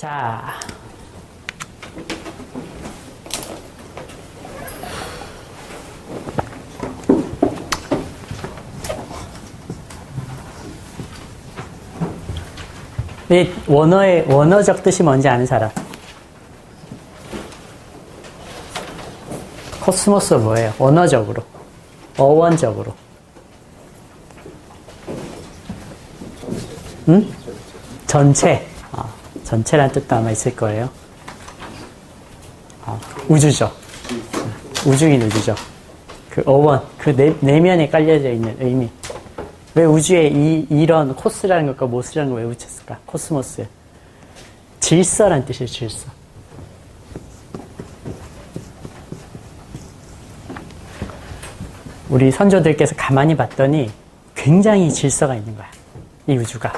자, 이 원어적 뜻이 뭔지 아는 사람? 코스모스 뭐예요? 원어적으로, 어원적으로. 응? 전체. 전체란 뜻도 아마 있을 거예요. 우주죠. 우주인 우주죠. 그 어원, 그 내면에 깔려져 있는 의미. 왜 우주에 이런 코스라는 것과 모스라는 걸 왜 붙였을까? 코스모스. 질서란 뜻이에요, 질서. 우리 선조들께서 가만히 봤더니 굉장히 질서가 있는 거야. 이 우주가.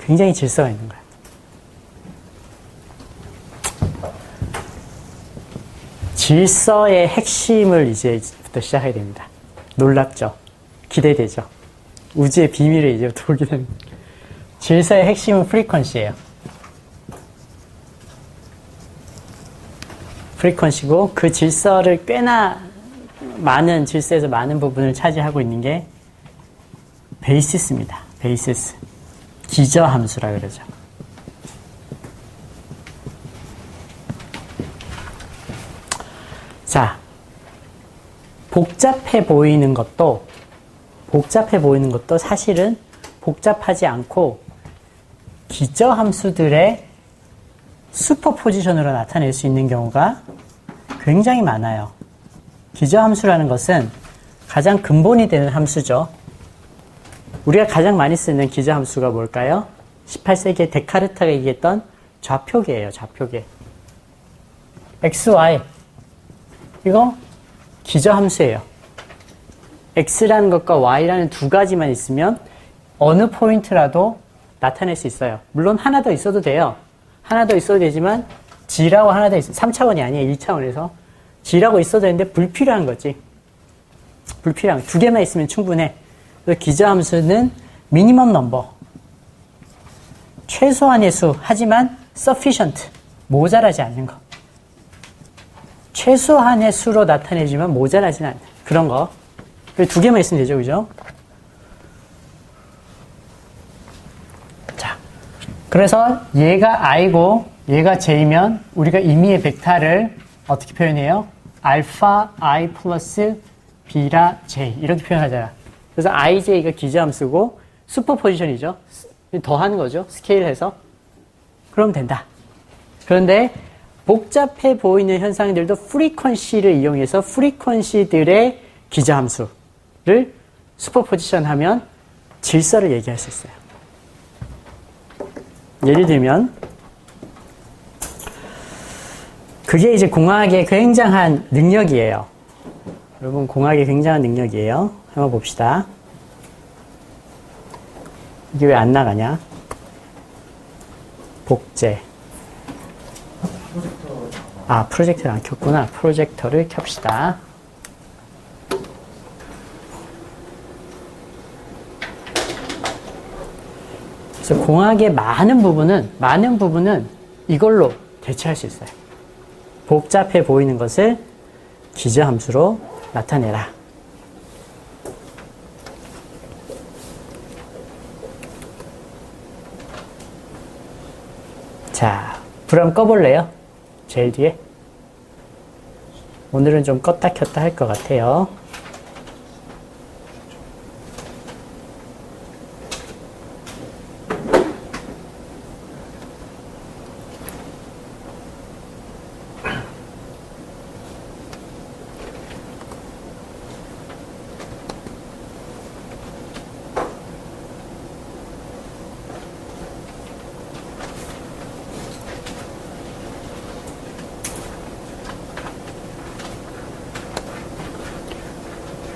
굉장히 질서가 있는 거야. 질서의 핵심을 이제부터 시작해야 됩니다. 놀랍죠? 기대되죠? 우주의 비밀을 이제부터 보게 됩니다. 질서의 핵심은 프리퀀시예요. 프리퀀시고 그 질서를 꽤나 많은 질서에서 많은 부분을 차지하고 있는 게 베이시스입니다. 베이시스. 기저함수라 그러죠. 자, 복잡해 보이는 것도 사실은 복잡하지 않고 기저함수들의 슈퍼포지션으로 나타낼 수 있는 경우가 굉장히 많아요. 기저함수라는 것은 가장 근본이 되는 함수죠. 우리가 가장 많이 쓰는 기저함수가 뭘까요? 18세기에 데카르트가 얘기했던 좌표계예요. 좌표계. x, y. 이거 기저함수예요. x라는 것과 y라는 두 가지만 있으면 어느 포인트라도 나타낼 수 있어요. 물론 하나 더 있어도 돼요. 하나 더 있어도 되지만 g라고 하나 더 있어요. 3차원이 아니에요. 1차원에서. g라고 있어도 되는데 불필요한 거지. 불필요한 거. 두 개만 있으면 충분해. 그래서 기저함수는 미니멈 넘버. 최소한의 수. 하지만 sufficient. 모자라지 않는 거. 최소한의 수로 나타내지만 모자라지는 않는 그런 거. 두 개만 있으면 되죠. 그죠? 자, 그래서 얘가 i고 얘가 j면 우리가 임의의 벡터를 어떻게 표현해요? 알파 i 플러스 b라 j 이렇게 표현하잖아. 그래서 ij가 기저함수고 슈퍼포지션이죠. 더하는 거죠. 스케일해서. 그럼 된다. 그런데 복잡해 보이는 현상들도 프리퀀시를 이용해서 프리퀀시들의 기저함수를 슈퍼포지션 하면 질서를 얘기할 수 있어요. 예를 들면 그게 이제 공학의 굉장한 능력이에요. 여러분 공학의 굉장한 능력이에요. 한번 봅시다. 이게 왜 안 나가냐? 복제. 프로젝터를 안 켰구나. 프로젝터를 켭시다. 그래서 공학의 많은 부분은 이걸로 대체할 수 있어요. 복잡해 보이는 것을 기저함수로 나타내라. 자, 불 한번 꺼볼래요? 제일 뒤에. 오늘은 좀 껐다 켰다 할 것 같아요.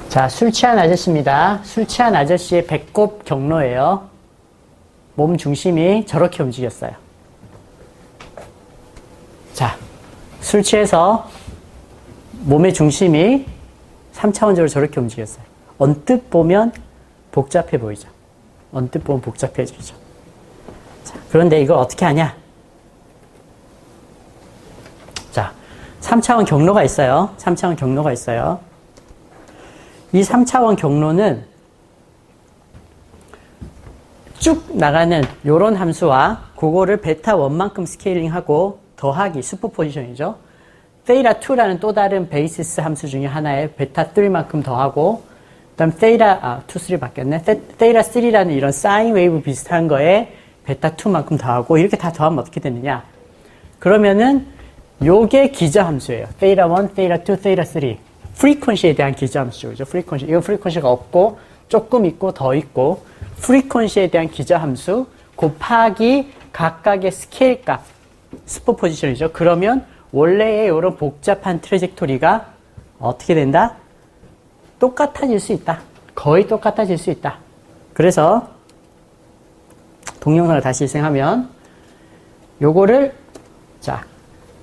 자, 술 취한 아저씨입니다. 술 취한 아저씨의 배꼽 경로예요. 몸 중심이 저렇게 움직였어요. 자, 술 취해서 몸의 중심이 3차원적으로 저렇게 움직였어요. 언뜻 보면 복잡해 보이죠. 언뜻 보면 복잡해지죠. 자, 그런데 이걸 어떻게 하냐? 3차원 경로가 있어요. 3차원 경로가 있어요. 이 3차원 경로는 쭉 나가는 요런 함수와 그거를 베타 1만큼 스케일링하고 더하기 슈퍼포지션이죠. theta 2라는 또 다른 베이시스 함수 중에 하나에 베타 3만큼 더하고 그다음 theta 2, 3 바뀌었네. theta 3라는 이런 사인 웨이브 비슷한 거에 베타 2만큼 더하고 이렇게 다 더하면 어떻게 되느냐? 그러면은 요게 기저함수예요. theta 1, theta 2, theta 3. 프리퀀시에 대한 기저함수죠. 그죠? 프리퀀시. 이건 프리퀀시가 없고 조금 있고 더 있고 프리퀀시에 대한 기저함수 곱하기 각각의 스케일 값 슈퍼포지션이죠. 그러면 원래의 이런 복잡한 트래젝토리가 어떻게 된다? 똑같아질 수 있다. 거의 똑같아질 수 있다. 그래서 동영상을 다시 실행하면 요거를 자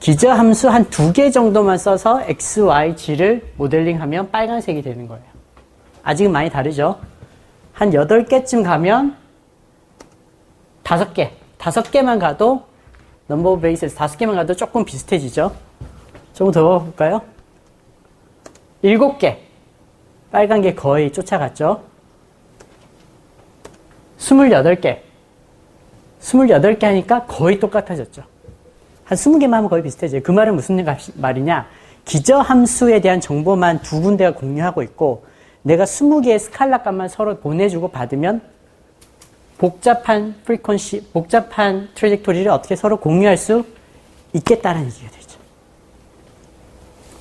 기저함수 한 2개 정도만 써서 x, y, g를 모델링하면 빨간색이 되는 거예요. 아직은 많이 다르죠. 한 8개쯤 가면 5개. 5개만 가도 넘버 오브 베이스에서 5개만 가도 조금 비슷해지죠. 조금 더 볼까요? 7개. 빨간 게 거의 쫓아갔죠. 28개. 28개 하니까 거의 똑같아졌죠. 한 20개만 하면 거의 비슷해져요. 그 말은 무슨 말이냐? 기저함수에 대한 정보만 2군데가 공유하고 있고 내가 20개의 스칼라 값만 서로 보내주고 받으면 복잡한 프리퀀시, 복잡한 트래젝토리를 어떻게 서로 공유할 수 있겠다는 얘기가 되죠.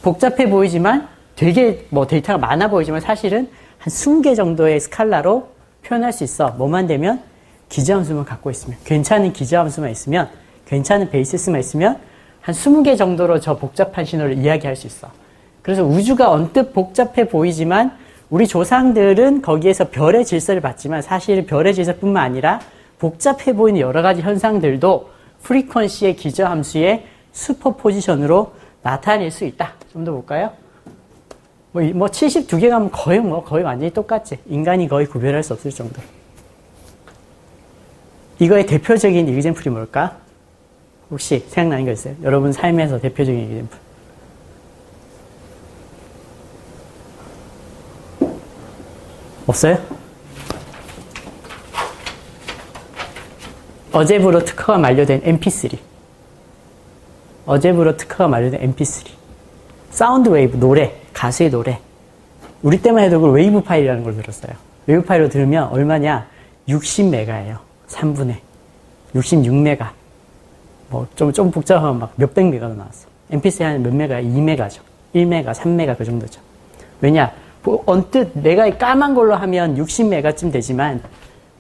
복잡해 보이지만 되게 뭐 데이터가 많아 보이지만 사실은 한 20개 정도의 스칼라로 표현할 수 있어. 뭐만 되면 기저함수만 갖고 있으면, 괜찮은 기저함수만 있으면, 괜찮은 베이시스만 있으면 한 20개 정도로 저 복잡한 신호를 이야기할 수 있어. 그래서 우주가 언뜻 복잡해 보이지만 우리 조상들은 거기에서 별의 질서를 봤지만 사실 별의 질서뿐만 아니라 복잡해 보이는 여러 가지 현상들도 프리퀀시의 기저함수의 슈퍼포지션으로 나타낼 수 있다. 좀 더 볼까요? 뭐 72개 가면 거의 완전히 똑같지. 인간이 거의 구별할 수 없을 정도. 이거의 대표적인 이그젠플이 뭘까? 혹시 생각나는 거 있어요? 여러분 삶에서 대표적인 이그젠플. 없어요? 어제부로 특허가 만료된 MP3. 어제부로 특허가 만료된 MP3. 사운드 웨이브, 노래, 가수의 노래. 우리 때만 해도 그걸 웨이브 파일이라는 걸 들었어요. 웨이브 파일로 들으면 얼마냐? 60메가예요. 3분의. 66메가. 뭐, 좀 복잡하면 막 몇백 메가도 나왔어. MP3 한 몇 메가? 2메가죠. 1메가, 3메가 그 정도죠. 왜냐? 언뜻 내가 까만 걸로 하면 60메가쯤 되지만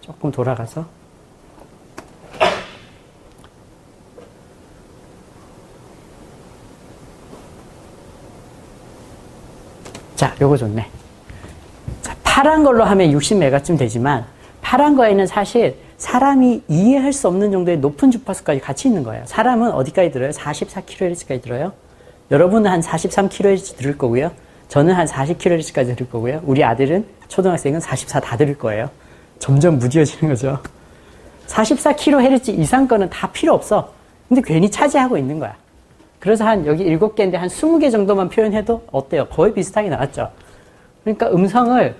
조금 돌아가서 자, 요거 좋네. 자, 파란 걸로 하면 60메가쯤 되지만 파란 거에는 사실 사람이 이해할 수 없는 정도의 높은 주파수까지 같이 있는 거예요. 사람은 어디까지 들어요? 44kHz까지 들어요. 여러분은 한 43kHz 들을 거고요. 저는 한 40kHz까지 들을 거고요. 우리 아들은, 초등학생은 44 다 들을 거예요. 점점 무뎌지는 거죠. 44kHz 이상 거는 다 필요 없어. 근데 괜히 차지하고 있는 거야. 그래서 한 여기 7개인데 한 20개 정도만 표현해도 어때요? 거의 비슷하게 나왔죠. 그러니까 음성을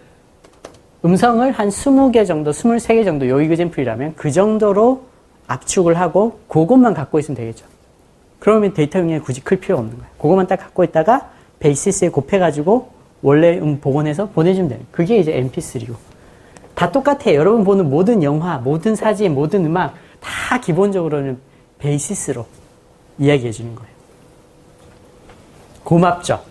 한 20개 정도, 23개 정도 요 이그젠플이라면 그 정도로 압축을 하고 그것만 갖고 있으면 되겠죠. 그러면 데이터 용량이 굳이 클 필요 없는 거야. 그것만 딱 갖고 있다가 베이시스에 곱해가지고 원래 복원해서 보내주면 되는. 그게 이제 MP3고. 다 똑같아요. 여러분 보는 모든 영화, 모든 사진, 모든 음악 다 기본적으로는 베이시스로 이야기해 주는 거예요. 고맙죠?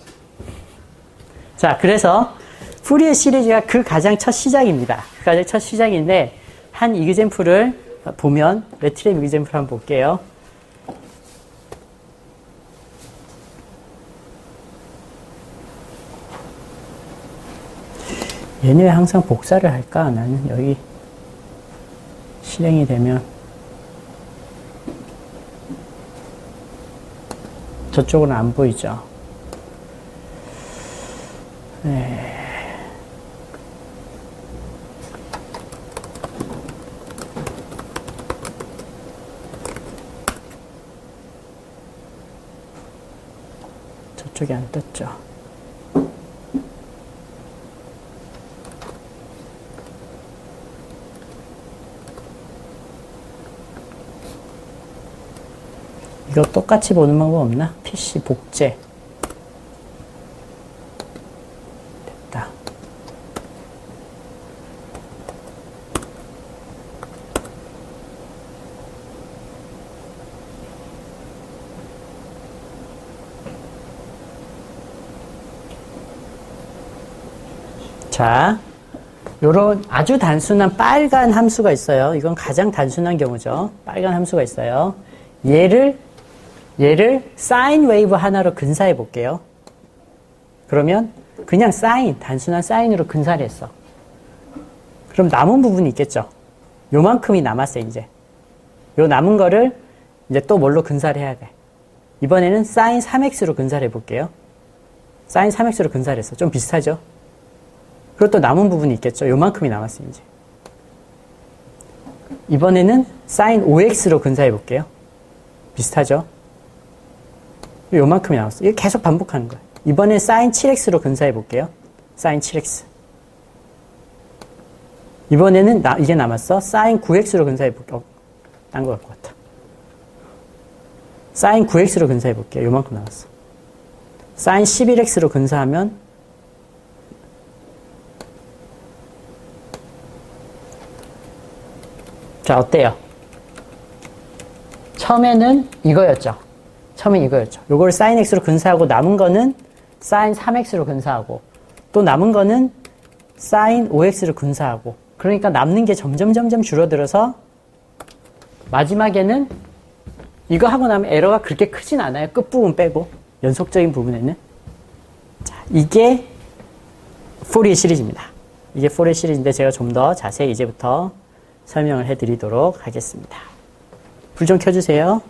자, 그래서 푸리에 시리즈가 그 가장 첫 시작입니다. 그 가장 첫 시작인데 한 이그젠플을 보면 레트렘 이그젠플 한번 볼게요. 얘는 왜 항상 복사를 할까? 나는 여기 실행이 되면 저쪽은 안 보이죠? 네. 저쪽에 안 떴죠. 이거 똑같이 보는 방법 없나? PC 복제. 됐다. 자, 요런 아주 단순한 빨간 함수가 있어요. 이건 가장 단순한 경우죠. 빨간 함수가 있어요. 얘를 사인 웨이브 하나로 근사해 볼게요. 그러면 그냥 단순한 사인으로 근사를 했어. 그럼 남은 부분이 있겠죠. 요만큼이 남았어요, 이제. 요 남은 거를 이제 또 뭘로 근사를 해야 돼. 이번에는 사인 3x로 근사를 해볼게요. 사인 3x로 근사를 했어. 좀 비슷하죠? 그리고 또 남은 부분이 있겠죠. 요만큼이 남았어요, 이제. 이번에는 사인 5x로 근사해 볼게요. 비슷하죠? 요만큼이 남았어요. 이게 계속 반복하는 거예요. 이번엔 사인 7x로 근사해 볼게요. 사인 7x. 이번에는 이게 남았어. 사인 9x로 근사해 볼게요. 딴 거 같고 같아. 사인 9x로 근사해 볼게요. 요만큼 남았어. 사인 11x로 근사하면 자, 어때요? 처음에는 이거였죠. 요걸 사인 x로 근사하고 남은 거는 사인 3x로 근사하고 또 남은 거는 사인 5x로 근사하고 그러니까 남는 게 점점 줄어들어서 마지막에는 이거 하고 나면 에러가 그렇게 크진 않아요. 끝부분 빼고 연속적인 부분에는. 자, 이게 포리에 시리즈입니다. 이게 포리에 시리즈인데 제가 좀 더 자세히 이제부터 설명을 해드리도록 하겠습니다. 불 좀 켜주세요.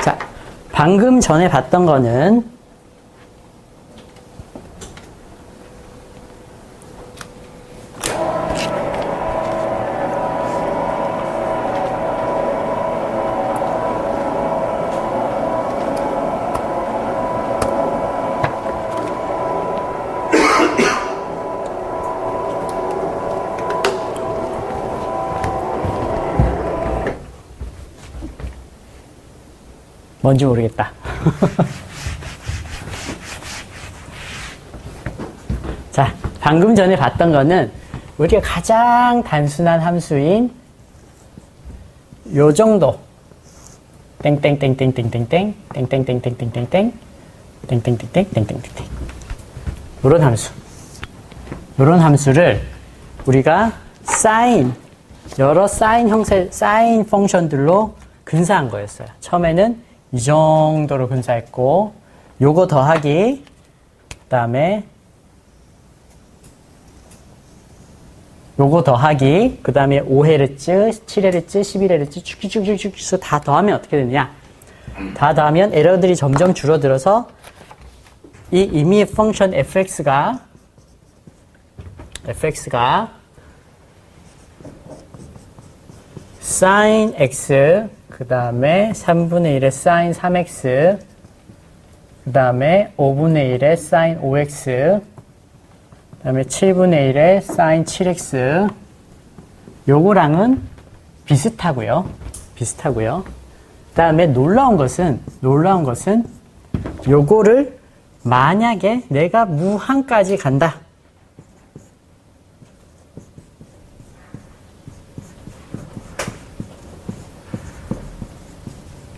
자, 방금 전에 봤던 거는 뭔지 모르겠다. 자, 방금 전에 봤던 거는 우리가 가장 단순한 함수인 요 정도 땡땡땡땡땡땡땡 땡땡땡땡땡땡땡 땡땡땡땡땡땡땡 요런 함수를 우리가 여러 사인 형태 사인 펑션들로 근사한 거였어요. 처음에는 이 정도로 근사했고 요거 더하기 그다음에 요거 더하기 그다음에 5Hz, 7Hz, 11Hz 쭉쭉쭉쭉 다 더하면 어떻게 되느냐? 다 더하면 에러들이 점점 줄어들어서 이 임의의 펑션 fx가 sin x 그 다음에 3분의 1의 sin 3x 그 다음에 5분의 1의 sin 5x 그 다음에 7분의 1의 sin 7x 요거랑은 비슷하고요. 그 다음에 놀라운 것은 요거를 만약에 내가 무한까지 간다.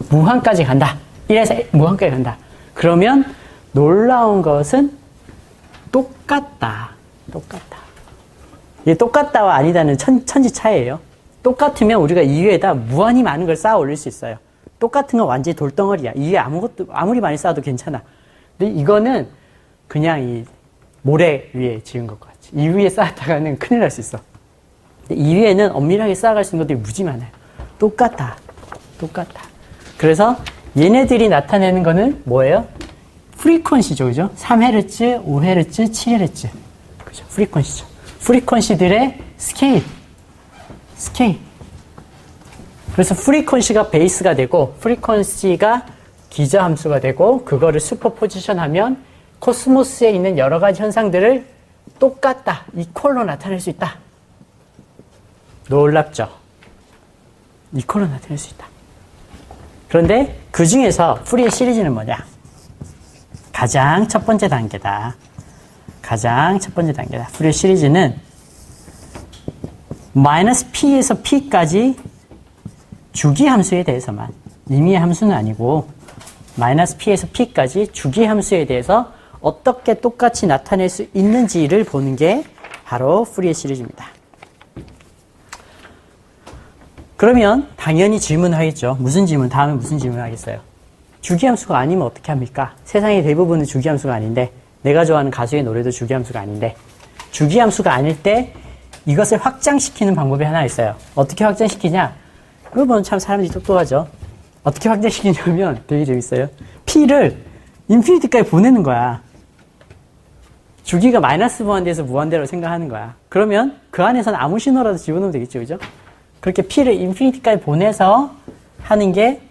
무한까지 간다. 1에서 무한까지 간다. 그러면 놀라운 것은 똑같다. 이게 똑같다와 아니다는 천지 차이예요. 똑같으면 우리가 이 위에다 무한히 많은 걸 쌓아 올릴 수 있어요. 똑같은 건 완전히 돌덩어리야. 이 위에 아무리 많이 쌓아도 괜찮아. 근데 이거는 그냥 이 모래 위에 지은 것 같이. 이 위에 쌓았다가는 큰일 날 수 있어. 근데 이 위에는 엄밀하게 쌓아갈 수 있는 것들이 무지 많아요. 똑같다. 그래서 얘네들이 나타내는 거는 뭐예요? 프리퀀시죠, 그죠? 3Hz, 5Hz, 7Hz. 그죠? 프리퀀시죠. 프리퀀시들의 스케일. 스케일. 그래서 프리퀀시가 베이스가 되고 프리퀀시가 기저함수가 되고 그거를 슈퍼포지션하면 코스모스에 있는 여러 가지 현상들을 똑같다, 이퀄로 나타낼 수 있다. 놀랍죠? 이퀄로 나타낼 수 있다. 그런데 그 중에서 푸리에 시리즈는 뭐냐? 가장 첫 번째 단계다. 가장 첫 번째 단계다. 푸리에 시리즈는 마이너스 P에서 P까지 주기함수에 대해서만, 임의의 함수는 아니고 마이너스 P에서 P까지 주기함수에 대해서 어떻게 똑같이 나타낼 수 있는지를 보는 게 바로 푸리에 시리즈입니다. 그러면 당연히 질문하겠죠. 무슨 질문? 다음에 무슨 질문 하겠어요? 주기함수가 아니면 어떻게 합니까? 세상의 대부분은 주기함수가 아닌데, 내가 좋아하는 가수의 노래도 주기함수가 아닌데, 주기함수가 아닐 때 이것을 확장시키는 방법이 하나 있어요. 어떻게 확장시키냐? 그거 보면 참 사람들이 똑똑하죠. 어떻게 확장시키냐면 되게 재밌어요. P를 인피니티까지 보내는 거야. 주기가 마이너스 무한대에서 무한대로 생각하는 거야. 그러면 그 안에서는 아무 신호라도 집어넣으면 되겠죠, 그죠? 그렇게 P를 인피니티까지 보내서 하는 게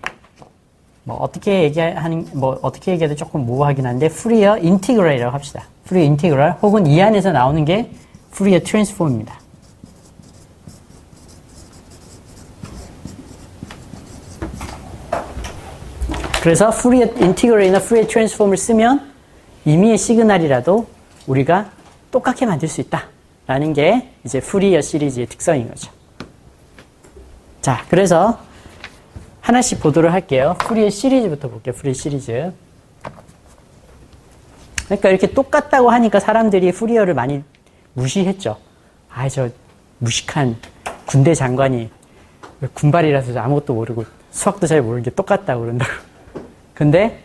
어떻게 얘기해도 조금 모호하긴 한데 푸리어 인티그럴이라고 합시다. 푸리어 인티그럴 혹은 이 안에서 나오는 게 푸리어 트랜스폼입니다. 그래서 푸리어 인티그럴이나 푸리어 트랜스폼을 쓰면 임의의 시그널이라도 우리가 똑같게 만들 수 있다라는 게 이제 푸리어 시리즈의 특성인 거죠. 자, 그래서 하나씩 보도록 할게요. 푸리어 시리즈부터 볼게요. 푸리어 시리즈. 그러니까 이렇게 똑같다고 하니까 사람들이 푸리어를 많이 무시했죠. 아, 저 무식한 군대 장관이 군발이라서 아무것도 모르고 수학도 잘 모르는 게 똑같다고 그런다고. 근데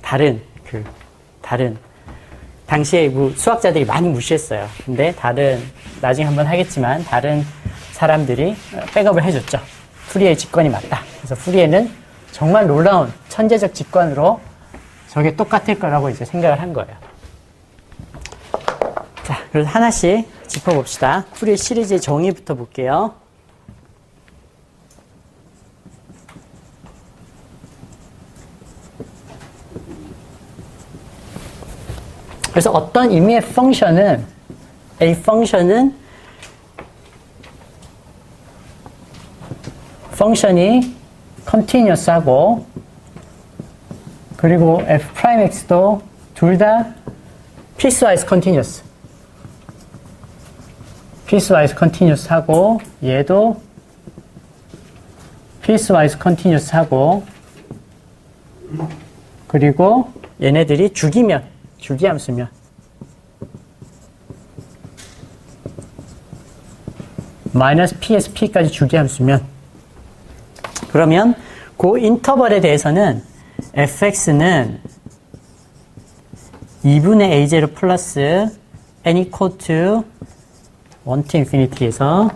다른 당시에 수학자들이 많이 무시했어요. 근데 나중에 한번 하겠지만 다른 사람들이 백업을 해줬죠. 푸리에의 직관이 맞다. 그래서 푸리에는 정말 놀라운 천재적 직관으로 저게 똑같을 거라고 이제 생각을 한 거예요. 자, 그래서 하나씩 짚어봅시다. 푸리에 시리즈의 정의부터 볼게요. 그래서 어떤 의미의 펑션은, A 펑션이 continuous하고, 그리고 f'x도 둘 다 piecewise continuous 하고, 얘도 piecewise continuous 하고, 그리고 얘네들이 주기함수면 마이너스 P에서 P까지 주기함수면, 그러면 그 인터벌에 대해서는 fx는 2분의 a0 플러스 n equal to 1 to infinity에서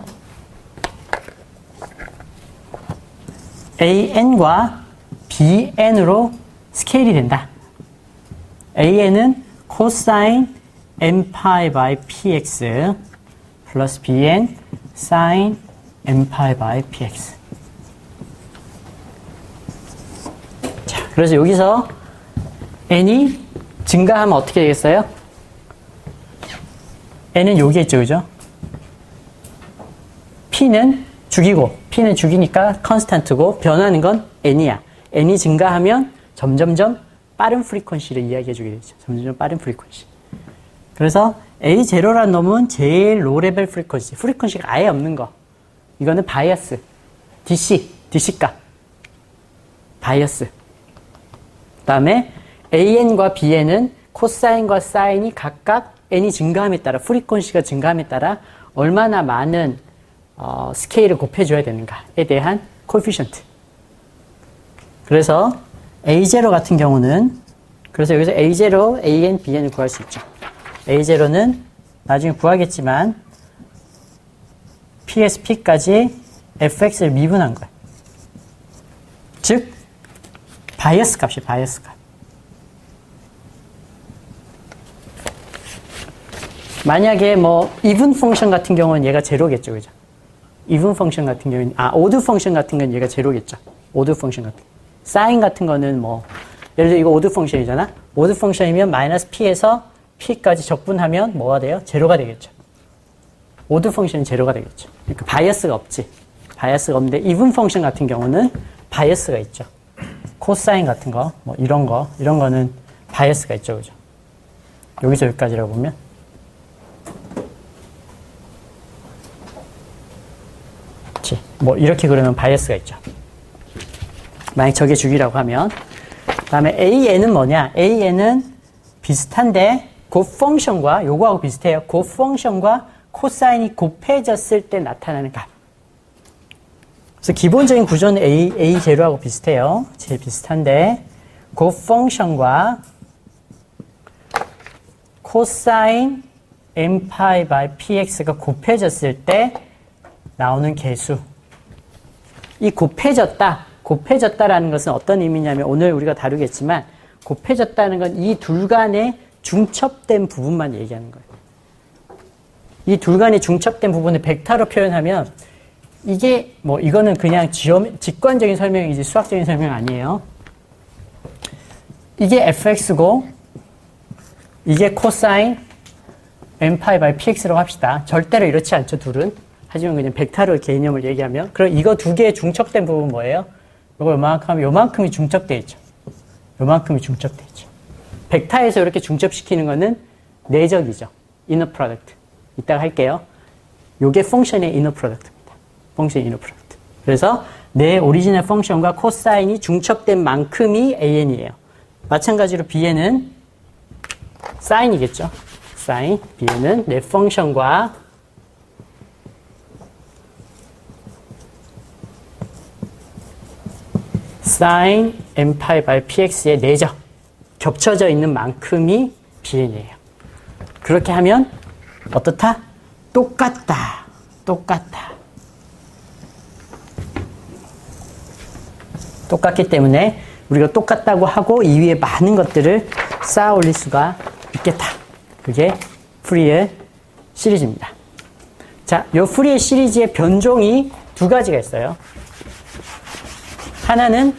an과 bn으로 스케일이 된다. an은 cosine npi by px 플러스 bn sin npi by px. 자, 그래서 여기서 n이 증가하면 어떻게 되겠어요? n은 여기 있죠, 그죠? p는 죽이니까 컨스탄트고 변하는 건 n이야. n이 증가하면 점점점 빠른 프리퀀시를 이야기해 주게 되죠. 점점 빠른 프리퀀시. 그래서 A0라는 놈은 제일 로레벨 프리퀀시가 아예 없는 거. 이거는 바이어스, DC 값. 바이어스. 그 다음에 AN과 BN은 코사인과 사인이 각각 N이 증가함에 따라, 프리퀀시가 증가함에 따라 얼마나 많은 스케일을 곱해줘야 되는가에 대한 코에피션트. 그래서 A0 같은 경우는, 그래서 여기서 A0, AN, BN을 구할 수 있죠. A0는 나중에 구하겠지만 P에서 P까지 fx를 미분한 거예요. 즉 바이어스 값이 바이어스 값. 만약에 이분 펑션 같은 경우는 얘가 제로겠죠, 그죠? even 펑션 같은 경우는, odd 펑션 같은 건 얘가 제로겠죠. odd 펑션 같은 거. 사인 같은 거는 뭐, 예를 들어 이거 odd 펑션이잖아? odd 펑션이면 마이너스 p에서 p까지 적분하면 뭐가 돼요? 제로가 되겠죠. odd 펑션이 제로가 되겠죠. 그러니까 바이어스가 없지. 바이어스가 없는데 even 펑션 같은 경우는 바이어스가 있죠. 코사인 같은 거, 뭐 이런 거는 바이어스가 있죠. 그죠? 여기서 여기까지라고 보면. 그치. 뭐 이렇게 그러면 바이어스가 있죠. 만약 저게 주기라고 하면. 그 다음에 AN은 뭐냐? AN은 비슷한데 그 펑션과 요거하고 비슷해요. 그 펑션과 코사인이 곱해졌을 때 나타나는 값. 그래서 기본적인 구조는 A0하고 비슷해요. 제일 비슷한데 그 펑션과 코사인 n파이 바이 px가 곱해졌을 때 나오는 계수. 이 곱해졌다라는 것은 어떤 의미냐면 오늘 우리가 다루겠지만 곱해졌다는 건 이 둘 간의 중첩된 부분만 얘기하는 거예요. 이 둘 간의 중첩된 부분을 벡터로 표현하면 이게 뭐 이거는 그냥 직관적인 설명이지 수학적인 설명 아니에요. 이게 fx고 이게 코사인 n파이 바이 px라고 합시다. 절대로 이렇지 않죠, 둘은. 하지만 그냥 벡터로 개념을 얘기하면 그럼 이거 두 개의 중첩된 부분 뭐예요? 이거 요만큼 하면 요만큼이 중첩되어 있죠. 요만큼이 중첩되어 있죠. 벡터에서 이렇게 중첩시키는 거는 내적이죠. 이너 프로덕트. 이따가 할게요. 요게 펑션의 이너 프로덕트입니다. 펑션 이너 프로덕트. 그래서 내 오리지널 펑션과 코사인이 중첩된 만큼이 AN이에요. 마찬가지로 B에는 사인이겠죠. 사인. B에는 내 펑션과 사인 n파이 바이 px의 내적 겹쳐져 있는 만큼이 Bn이에요. 그렇게 하면 어떻다? 똑같다. 똑같기 때문에 우리가 똑같다고 하고 이 위에 많은 것들을 쌓아 올릴 수가 있겠다. 그게 푸리에 시리즈입니다. 자, 요 푸리에 시리즈의 변종이 두 가지가 있어요. 하나는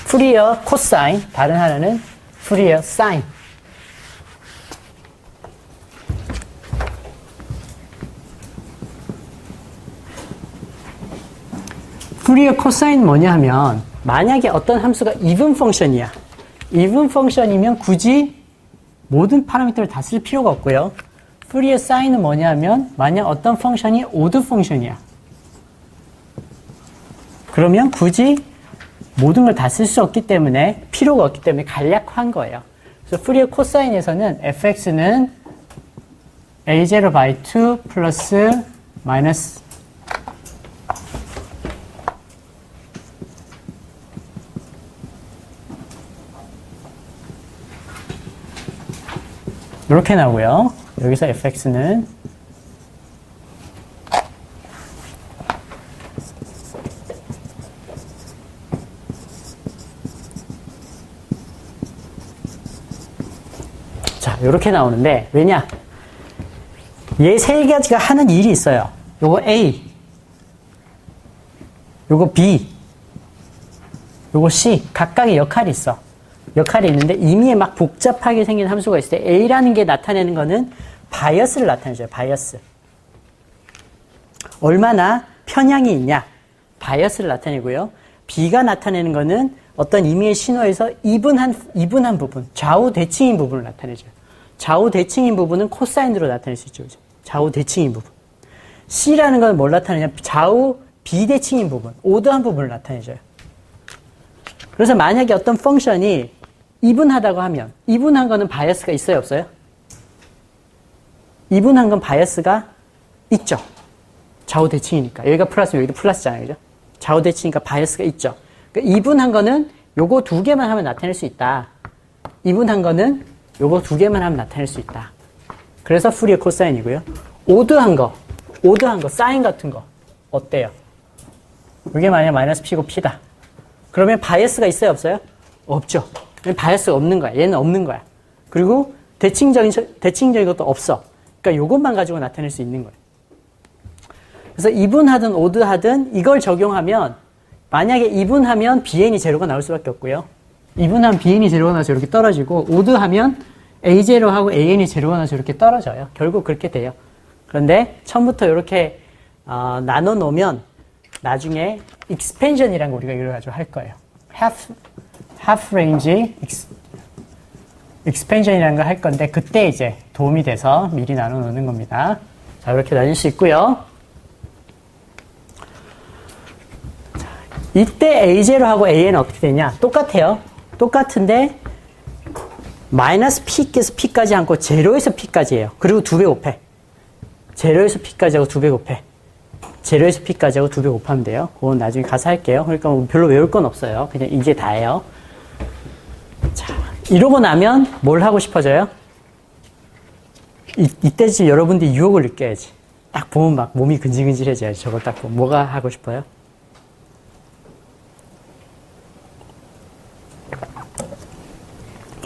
푸리어 코사인, 다른 하나는 푸리어 사인. 푸리어 코사인 뭐냐 하면 만약에 어떤 함수가 even 펑션이야. even 펑션이면 굳이 모든 파라미터를 다 쓸 필요가 없고요. 푸리어 사인은 뭐냐 하면 만약 어떤 펑션이 odd 펑션이야. 그러면 굳이 모든 걸 다 쓸 수 없기 때문에 필요가 없기 때문에 간략화한 거예요. 그래서 푸리어 코사인에서는 fx는 a0 by 2 플러스 마이너스 이렇게 나오고요. 여기서 fx는 자, 이렇게 나오는데 왜냐? 얘 세 가지가 하는 일이 있어요. 요거 A, 요거 B, 요거 C 각각의 역할이 있어. 역할이 있는데 이미 막 복잡하게 생긴 함수가 있을 때 A라는 게 나타내는 거는 바이어스를 나타내줘요. 바이어스. 얼마나 편향이 있냐. 바이어스를 나타내고요. B가 나타내는 거는 어떤 임의의 신호에서 이분한 부분, 좌우 대칭인 부분을 나타내줘요. 좌우 대칭인 부분은 코사인으로 나타낼 수 있죠. 좌우 대칭인 부분. C라는 건 뭘 나타내냐. 좌우 비대칭인 부분, 오드한 부분을 나타내줘요. 그래서 만약에 어떤 펑션이 이분하다고 하면 이분한 거는 바이어스가 있어요, 없어요? 이분한 건 바이어스가 있죠. 좌우 대칭이니까. 여기가 플러스, 여기도 플러스잖아요. 그죠? 좌우 대칭이니까 바이어스가 있죠. 그러니까 이분한 거는 요거 두 개만 하면 나타낼 수 있다. 이분한 거는 요거 두 개만 하면 나타낼 수 있다. 그래서 푸리어 코사인이고요. 오드한 거, 사인 같은 거 어때요? 이게 만약 마이너스 P고 P다. 그러면 바이어스가 있어요, 없어요? 없죠. 바이어스가 없는 거야. 얘는 없는 거야. 그리고 대칭적인 것도 없어. 그러니까 요것만 가지고 나타낼 수 있는 거예요. 그래서 이분하든 오드하든 이걸 적용하면 만약에 이분하면 bn이 제로가 나올 수밖에 없고요. 이분하면 bn이 제로가 나와서 이렇게 떨어지고 오드하면 a0하고 an이 제로가 나와서 이렇게 떨어져요. 결국 그렇게 돼요. 그런데 처음부터 이렇게 나눠 놓으면 나중에 expansion이라는 거 우리가 이걸 가지고 할 거예요. half range expansion이라는 걸 할 건데 그때 이제 도움이 돼서 미리 나눠 놓는 겁니다. 자, 이렇게 나눌 수 있고요. 자, 이때 A0하고 AN은 어떻게 되냐? 똑같아요. 똑같은데 마이너스 P께서 P까지 않고 제로에서 P까지예요. 그리고 2배 곱해. 제로에서 P까지 하고 2배 곱해. 제로에서 P까지 하고 2배 곱하면 돼요. 그건 나중에 가서 할게요. 그러니까 뭐 별로 외울 건 없어요. 그냥 이게 다예요. 자, 이러고 나면 뭘 하고 싶어져요? 이때쯤 여러분들이 유혹을 느껴야지. 딱 보면 막 몸이 근질근질해져야지. 저걸 딱 보면. 뭐가 하고 싶어요?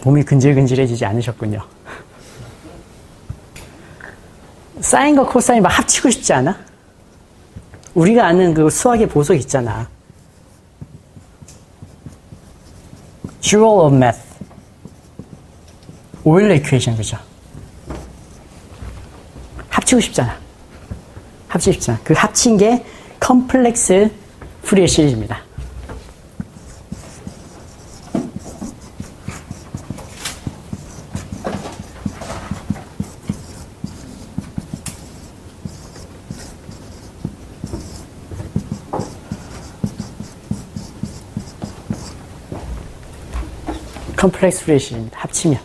몸이 근질근질해지지 않으셨군요. 사인과 코사인 막 합치고 싶지 않아? 우리가 아는 그 수학의 보석 있잖아. Jewel of Math. 오일러 이퀘이션, 그죠? 합치고 싶잖아. 합치고 싶잖아. 그 합친 게 컴플렉스 푸리에 시리즈입니다. 컴플렉스 푸리에 시리즈입니다. 합치면.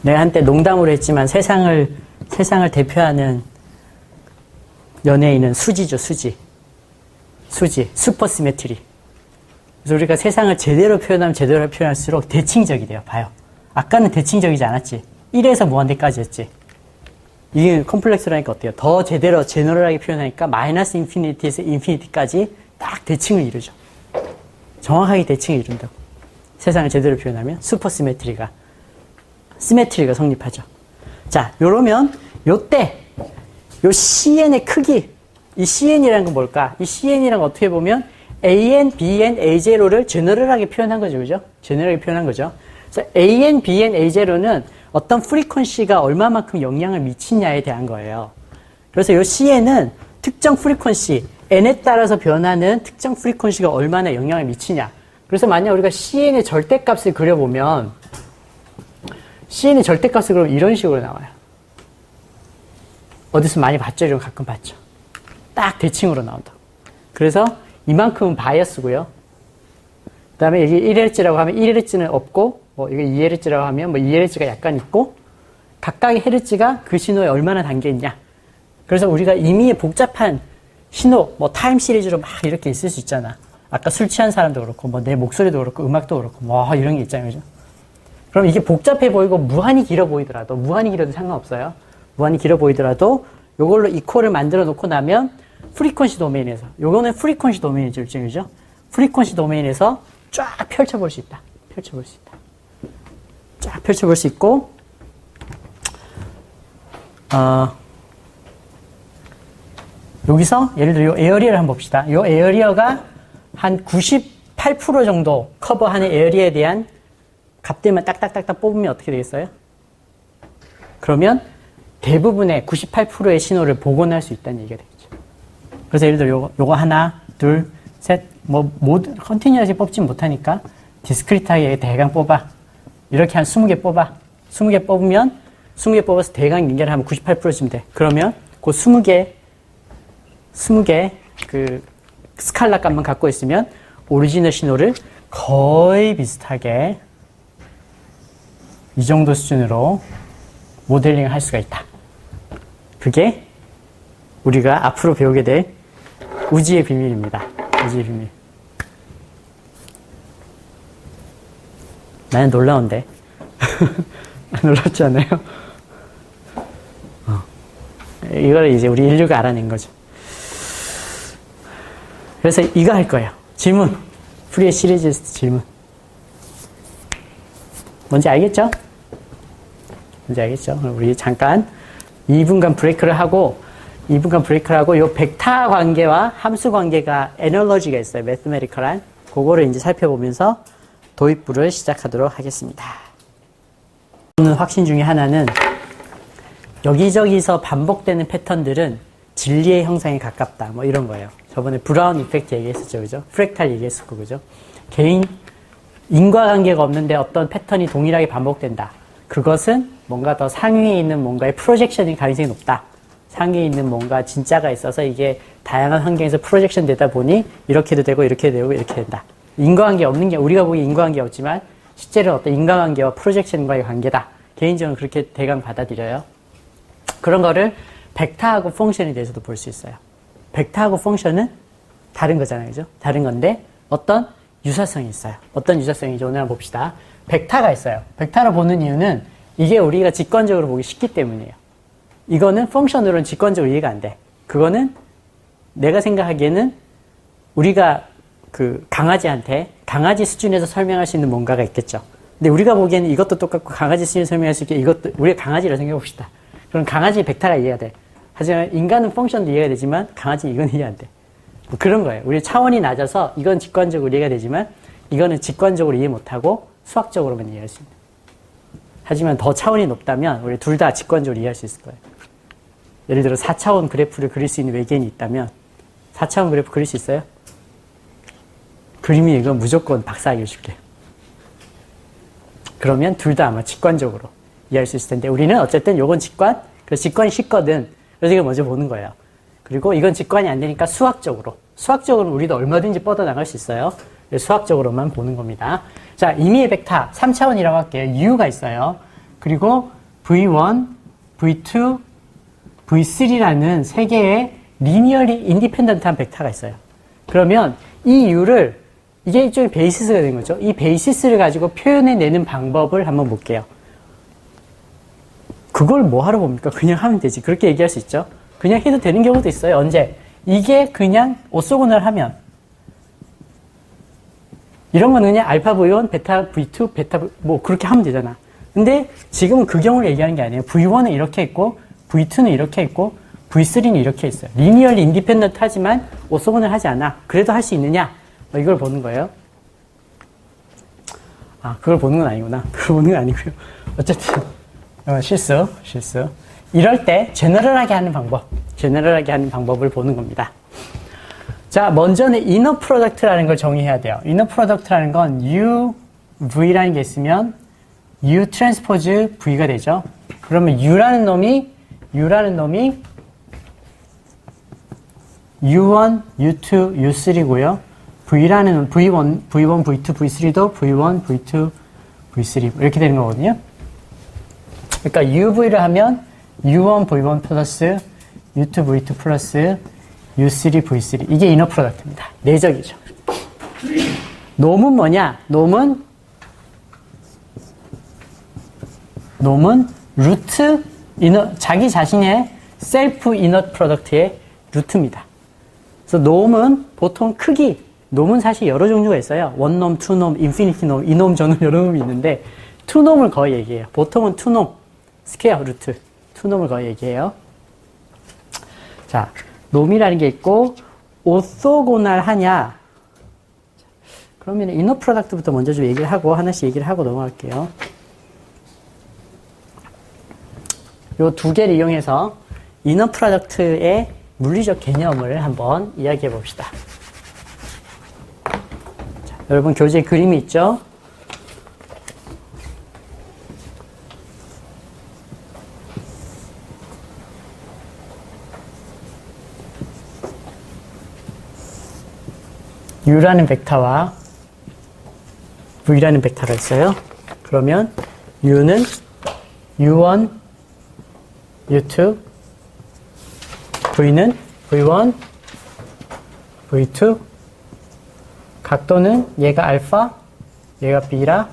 내가 한때 농담으로 했지만 세상을 대표하는 연예인은 수지죠, 수지. 슈퍼 시메트리. 그래서 우리가 세상을 제대로 표현하면 제대로 표현할수록 대칭적이 돼요. 봐요. 아까는 대칭적이지 않았지. 1에서 무한대까지 했지. 이게 컴플렉스라니까 어때요? 더 제대로 제너럴하게 표현하니까 마이너스 인피니티에서 인피니티까지 딱 대칭을 이루죠. 정확하게 대칭을 이룬다고. 세상을 제대로 표현하면 슈퍼 시메트리가 성립하죠. 자, 요러면 요때 요 CN의 크기, 이 CN이라는 건 뭘까? 이 CN이란 건 어떻게 보면 AN, BN, A0를 제너럴하게 표현한 거죠. 그죠? 제너럴하게 표현한 거죠. 그래서 AN, BN, A0는 어떤 프리퀀시가 얼마만큼 영향을 미치냐에 대한 거예요. 그래서 요 CN은 특정 프리퀀시, N에 따라서 변하는 특정 프리퀀시가 얼마나 영향을 미치냐. 그래서 만약 우리가 CN의 절대값을 그려보면 CN의 절대값을 그러면 이런 식으로 나와요. 어디서 많이 봤죠? 이런 거 가끔 봤죠. 딱 대칭으로 나온다. 그래서 이만큼은 바이어스고요. 그 다음에 이게 1Hz라고 하면 1Hz는 없고, 뭐 이게 2Hz라고 하면 뭐 2Hz가 약간 있고, 각각의 헤르츠가 그 신호에 얼마나 담겨 있냐. 그래서 우리가 이미 복잡한 신호, 뭐 타임 시리즈로 막 이렇게 있을 수 있잖아. 아까 술 취한 사람도 그렇고, 뭐 내 목소리도 그렇고, 음악도 그렇고, 뭐 이런 게 있잖아요. 그죠? 그럼 이게 복잡해 보이고 무한히 길어 보이더라도, 무한히 길어도 상관없어요. 무한히 길어 보이더라도 요걸로 이퀄을 만들어 놓고 나면 프리퀀시 도메인에서, 요거는 프리퀀시 도메인이죠, 일종이죠. 프리퀀시 도메인에서 쫙 펼쳐볼 수 있다. 펼쳐볼 수 있다. 쫙 펼쳐볼 수 있고, 여기서 예를 들어 요 에어리어를 한번 봅시다. 요 에어리어가 한 98% 정도 커버하는 에어리어에 대한 값들만 딱딱딱딱 뽑으면 어떻게 되겠어요? 그러면 대부분의 98%의 신호를 복원할 수 있다는 얘기가 되겠죠. 그래서 예를 들어 요거 하나, 둘, 셋, 뭐 모두 컨티뉴어스히 뽑진 못하니까 디스크리트하게 대강 뽑아. 이렇게 한 20개 뽑아. 20개 뽑으면 20개 뽑아서 대강 연결하면 98%쯤 돼. 그러면 그 20개 그 스칼라 값만 갖고 있으면 오리지널 신호를 거의 비슷하게 이 정도 수준으로 모델링을 할 수가 있다. 그게 우리가 앞으로 배우게 될 우지의 비밀입니다. 우지의 비밀. 나는 놀라운데. 놀랍지 않아요? 이걸 이제 우리 인류가 알아낸 거죠. 그래서 이거 할 거예요. 질문. 프리의 시리즈 질문. 뭔지 알겠죠? 뭔지 알겠죠? 우리 잠깐 2분간 브레이크를 하고 요 벡터 관계와 함수 관계가 애널러지가 있어요. 매스메리컬한. 그거를 이제 살펴보면서 도입부를 시작하도록 하겠습니다. 오늘 확신 중에 하나는 여기저기서 반복되는 패턴들은 진리의 형상에 가깝다. 뭐 이런 거예요. 저번에 브라운 이펙트 얘기했었죠. 그죠? 프랙탈 얘기했었고, 그죠? 인과관계가 없는데 어떤 패턴이 동일하게 반복된다. 그것은 뭔가 더 상위에 있는 뭔가의 프로젝션일 가능성이 높다. 상위에 있는 뭔가 진짜가 있어서 이게 다양한 환경에서 프로젝션 되다 보니 이렇게도 되고 이렇게 되고 이렇게 된다. 인과관계 없는 게 우리가 보기엔 인과관계 없지만 실제로 어떤 인과관계와 프로젝션과의 관계다. 개인적으로 그렇게 대강 받아들여요. 그런 거를 벡터하고 펑션에 대해서도 볼 수 있어요. 벡터하고 펑션은 다른 거잖아요. 그죠? 다른 건데 어떤 유사성이 있어요. 어떤 유사성인지 오늘 한번 봅시다. 벡터가 있어요. 벡터로 보는 이유는 이게 우리가 직관적으로 보기 쉽기 때문이에요. 이거는 펑션으로는 직관적으로 이해가 안 돼. 그거는 내가 생각하기에는 우리가 그 강아지한테 강아지 수준에서 설명할 수 있는 뭔가가 있겠죠. 근데 우리가 보기에는 이것도 똑같고 강아지 수준에서 설명할 수 있게 이것도 우리가 강아지라고 생각해 봅시다. 그럼 강아지 벡터가 이해가 돼. 하지만 인간은 펑션도 이해가 되지만 강아지는 이건 이해 안 돼. 뭐 그런 거예요. 우리 차원이 낮아서 이건 직관적으로 이해가 되지만 이거는 직관적으로 이해 못하고 수학적으로만 이해할 수 있는. 하지만 더 차원이 높다면 우리 둘 다 직관적으로 이해할 수 있을 거예요. 예를 들어 4차원 그래프를 그릴 수 있는 외계인이 있다면 4차원 그래프 그릴 수 있어요? 그림이 이건 무조건 박사학위를 줄게요. 그러면 둘 다 아마 직관적으로 이해할 수 있을 텐데 우리는 어쨌든 요건 직관, 그래서 직관이 쉽거든. 그래서 이걸 먼저 보는 거예요. 그리고 이건 직관이 안 되니까 수학적으로는 우리도 얼마든지 뻗어나갈 수 있어요. 수학적으로만 보는 겁니다. 자, 임의의 벡터 3차원이라고 할게요. U가 있어요. 그리고 V1, V2, V3라는 세 개의 리니어리 인디펜던트한 벡터가 있어요. 그러면 이 U를 이게 일종의 베이시스가 된 거죠. 이 베이시스를 가지고 표현해내는 방법을 한번 볼게요. 그걸 뭐 하러 봅니까? 그냥 하면 되지. 그렇게 얘기할 수 있죠. 그냥 해도 되는 경우도 있어요. 언제? 이게 그냥 오소고널 하면 이런 거는 그냥 알파 V1, 베타 V2, 베타 뭐 그렇게 하면 되잖아. 근데 지금은 그 경우를 얘기하는 게 아니에요. V1은 이렇게 있고 V2는 이렇게 있고 V3는 이렇게 있어요. 리니얼리 인디펜던트 하지만 오소고널 하지 않아. 그래도 할 수 있느냐? 이걸 보는 거예요. 아, 그걸 보는 건 아니구나. 그걸 보는 건 아니고요. 어쨌든 실수. 이럴 때 제너럴하게 하는 방법을 보는 겁니다. 자, 먼저는 이너 프로덕트라는 걸 정의해야 돼요. 이너 프로덕트라는 건 UV라는 게 있으면 U 트랜스포즈 V가 되죠. 그러면 U라는 놈이 U1, U2, U3고요. V라는 V1, V2, V3도 V1, V2, V3 이렇게 되는 거거든요. 그러니까 UV를 하면 U1, V1 플러스 U2, V2 플러스 U3, V3 이게 이너 프로덕트입니다. 내적이죠. 놈은 뭐냐? 놈은 루트 이너 자기 자신의 셀프 이너 프로덕트의 루트입니다. 그래서 놈은 보통 크기 놈은 사실 여러 종류가 있어요. 원놈, 투놈, 인피니티 놈, 이놈, 저놈 여러 놈이 있는데 투놈을 거의 얘기해요. 보통은 투놈, 스퀘어 루트 투놈을 거의 얘기해요. 자, 놈이라는 게 있고 오소고날 하냐? 그러면 이너 프로덕트부터 먼저 좀 얘기를 하고 하나씩 얘기를 하고 넘어갈게요. 요 두 개를 이용해서 이너 프로덕트의 물리적 개념을 한번 이야기해 봅시다. 자, 여러분 교재에 그림이 있죠? U라는 벡터와 V라는 벡터가 있어요. 그러면 U는 U1, U2, V는 V1, V2, 각도는 얘가 알파, 얘가 베타,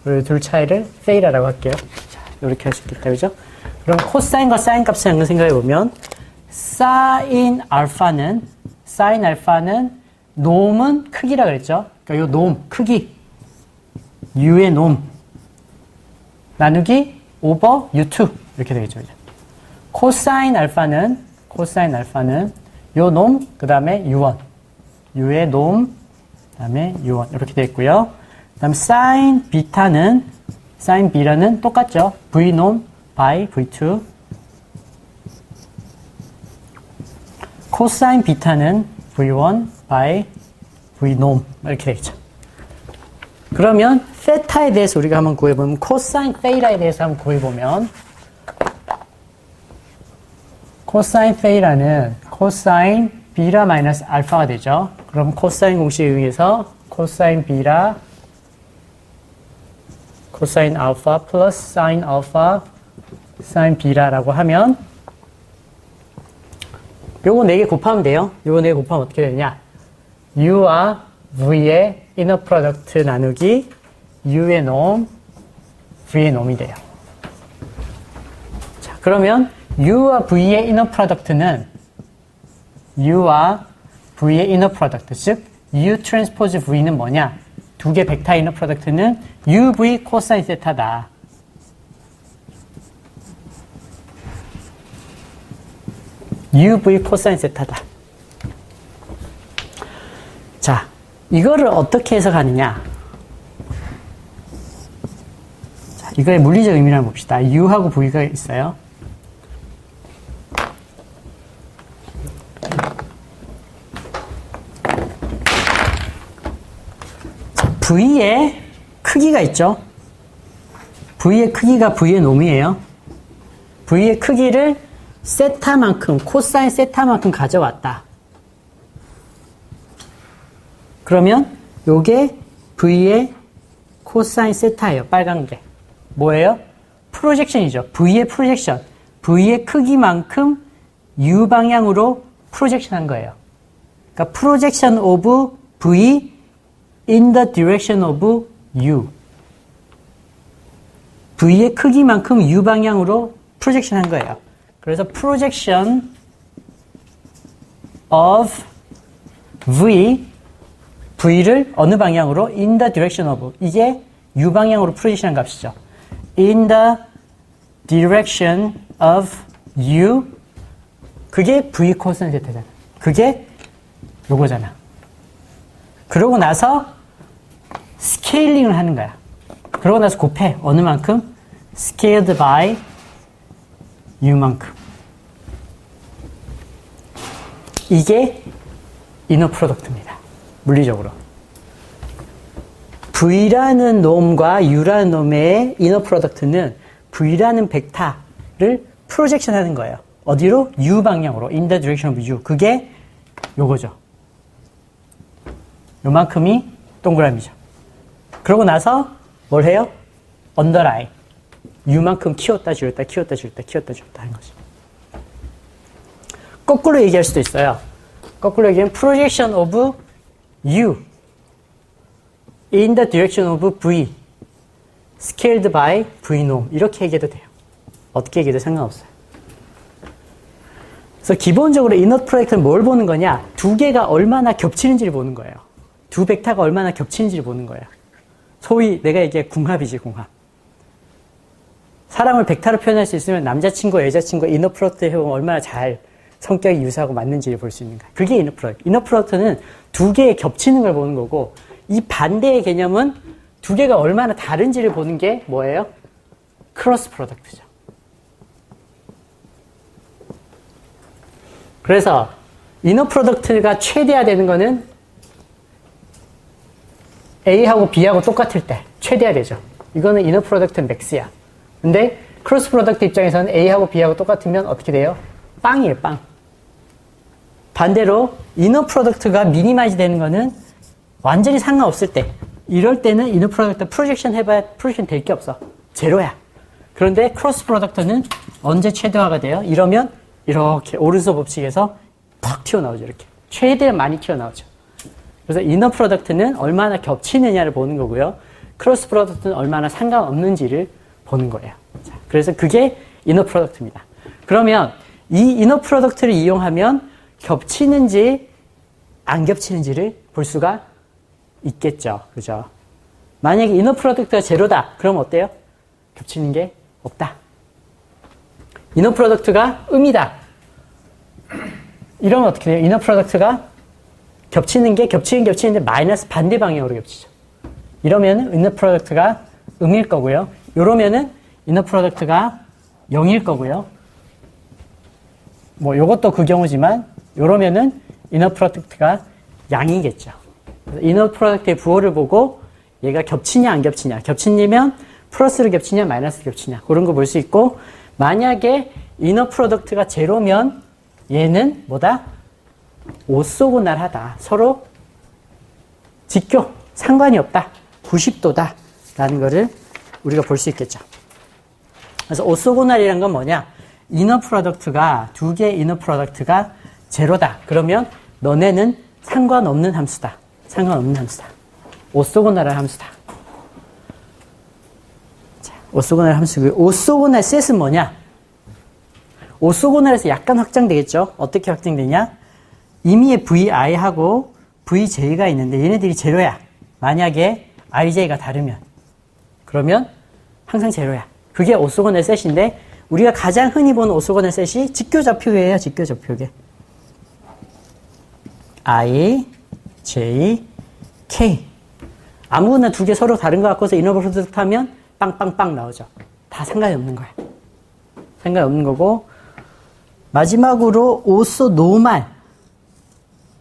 그리고 둘 차이를 세이라라고 할게요. 자, 이렇게 할 수 있겠다, 그죠? 그럼 코사인과 사인 값을 한번 생각해 보면, 사인 알파는 놈은 크기라 그랬죠? 그러니까 요 놈, 크기, U의 놈, 나누기 오버 U2 이렇게 되겠죠, 그죠? 코사인 알파는 요 놈, 그 다음에 U1. U의 놈, 그 다음에 U1. 이렇게 되어 있고요. 그 다음에 사인 B라는 똑같죠. V 놈 by V2. 코사인 비타는 V1 by V 놈. 이렇게 되어 있죠. 그러면 세타에 대해서 우리가 한번 구해보면 코사인 세이라에 대해서 한번 구해보면 코사인 세이라는 코사인 비라 마이너스 알파가 되죠. 그럼 코사인 공식에 의해서 코사인 비라 코사인 알파 플러스 사인 알파 사인 비라라고 하면 요거 4개 곱하면 돼요. 요거 4개 곱하면 어떻게 되냐? U와 V의 이너 프로덕트 나누기 U의 놈, V의 놈이 돼요. 자, 그러면 U와 V의 이너 프로덕트는 U와 V의 이너 프로덕트, 즉 U 트랜스포즈 V는 뭐냐? 두 개 벡터 이너 프로덕트는 UV 코사인 세타다. UV 코사인 세타다. 자, 이거를 어떻게 해석하느냐? 자, 이거의 물리적 의미를 한번 봅시다. U하고 V가 있어요. 자, V의 크기가 있죠? V의 크기가 V의 놈이에요. V의 크기를 세타만큼, 코사인 세타만큼 가져왔다. 그러면 요게 V의 코사인 세타예요. 빨간 게. 뭐예요? 프로젝션이죠. V의 프로젝션. V의 크기만큼 U 방향으로 프로젝션 한 거예요. 그러니까 프로젝션 오브 V in the direction of U. V의 크기만큼 U 방향으로 프로젝션 한 거예요. 그래서 projection of V를 어느 방향으로? in the direction of. 이게 U 방향으로 프로젝션 한 값이죠. in the direction of U. 그게 V 코사인 세타잖아. 그게 요거잖아. 그러고 나서 스케일링을 하는 거야. 그러고 나서 곱해. 어느 만큼? scaled by U만큼. 이게 이너 프로덕트입니다. 물리적으로. V라는 놈과 U라는 놈의 이너 프로덕트는 V라는 벡터를 프로젝션 하는 거예요. 어디로? U 방향으로. In the direction of U. 그게 요거죠. 요만큼이 동그라미죠. 그러고 나서 뭘 해요? 언더라인. U만큼 키웠다 줄였다 키웠다 줄였다 키웠다 줄였다 하는 거죠. 거꾸로 얘기할 수도 있어요. 거꾸로 얘기하면 projection of U in the direction of V scaled by V norm. 이렇게 얘기해도 돼요. 어떻게 얘기해도 상관없어요. 그래서 기본적으로 이너 프로젝트는 뭘 보는 거냐? 두 개가 얼마나 겹치는지를 보는 거예요. 두 벡터가 얼마나 겹치는지를 보는 거예요. 소위 내가 얘기해 궁합이지, 궁합. 사람을 벡터로 표현할 수 있으면 남자친구, 여자친구 이너 프로덕트 해보면 얼마나 잘 성격이 유사하고 맞는지를 볼 수 있는가. 그게 이너 프로덕트. 이너 프로덕트는 두 개의 겹치는 걸 보는 거고, 이 반대의 개념은 두 개가 얼마나 다른지를 보는 게 뭐예요? 크로스 프로덕트죠. 그래서 이너 프로덕트가 최대화되는 거는 A하고 B하고 똑같을 때 최대화되죠. 이거는 이너 프로덕트는 맥스야. 근데 크로스 프로덕트 입장에서는 A하고 B하고 똑같으면 어떻게 돼요? 빵이에요, 빵. 반대로 이너 프로덕트가 미니마이즈 되는 거는 완전히 상관없을 때, 이럴 때는 이너 프로덕트 프로젝션 해봐야 프로젝션 될 게 없어. 제로야. 그런데 크로스 프로덕트는 언제 최대화가 돼요? 이러면 이렇게 오른손 법칙에서 팍 튀어나오죠. 이렇게 최대한 많이 튀어나오죠. 그래서 이너 프로덕트는 얼마나 겹치느냐를 보는 거고요. 크로스 프로덕트는 얼마나 상관없는지를 보는 거예요. 자, 그래서 그게 이너 프로덕트입니다. 그러면 이 이너 프로덕트를 이용하면 겹치는지 안 겹치는지를 볼 수가 있겠죠. 그죠? 만약에 이너 프로덕트가 제로다. 그럼 어때요? 겹치는 게 없다. 이너 프로덕트가 음이다. 이러면 어떻게 돼요? 이너 프로덕트가 겹치는데 마이너스 반대 방향으로 겹치죠. 이러면 이너 프로덕트가 음일 거고요. 이러면은 이너 프로덕트가 0일 거고요. 뭐 요것도 그 경우지만 이러면은 이너 프로덕트가 양이겠죠. 이너 프로덕트의 부호를 보고 얘가 겹치냐 안 겹치냐. 겹치냐면 플러스로 겹치냐 마이너스로 겹치냐. 그런 거 볼 수 있고, 만약에 이너 프로덕트가 제로면 얘는 뭐다? 오소고날하다. 서로 직교, 상관이 없다. 90도다. 라는 거를 우리가 볼 수 있겠죠. 그래서 오소고날이란 건 뭐냐? 이너 프로덕트가, 두 개의 이너 프로덕트가 제로다. 그러면 너네는 상관없는 함수다. 상관없는 함수다. 오소고날한 함수다. 자, 오소고날 함수고, 오소고날 셋은 뭐냐? 오소고날에서 약간 확장되겠죠? 어떻게 확장되냐? 임의의 VI하고 VJ가 있는데 얘네들이 제로야. 만약에 IJ가 다르면. 그러면 항상 제로야. 그게 오소고날 셋인데, 우리가 가장 흔히 보는 오소고날 셋이 직교좌표계예요. 직교좌표계. I, J, K. 아무거나 두 개 서로 다른 거 갖고서 이너 프로덕트 하면 빵빵빵 나오죠. 다 상관이 없는 거야. 상관이 없는 거고, 마지막으로 오소 노말.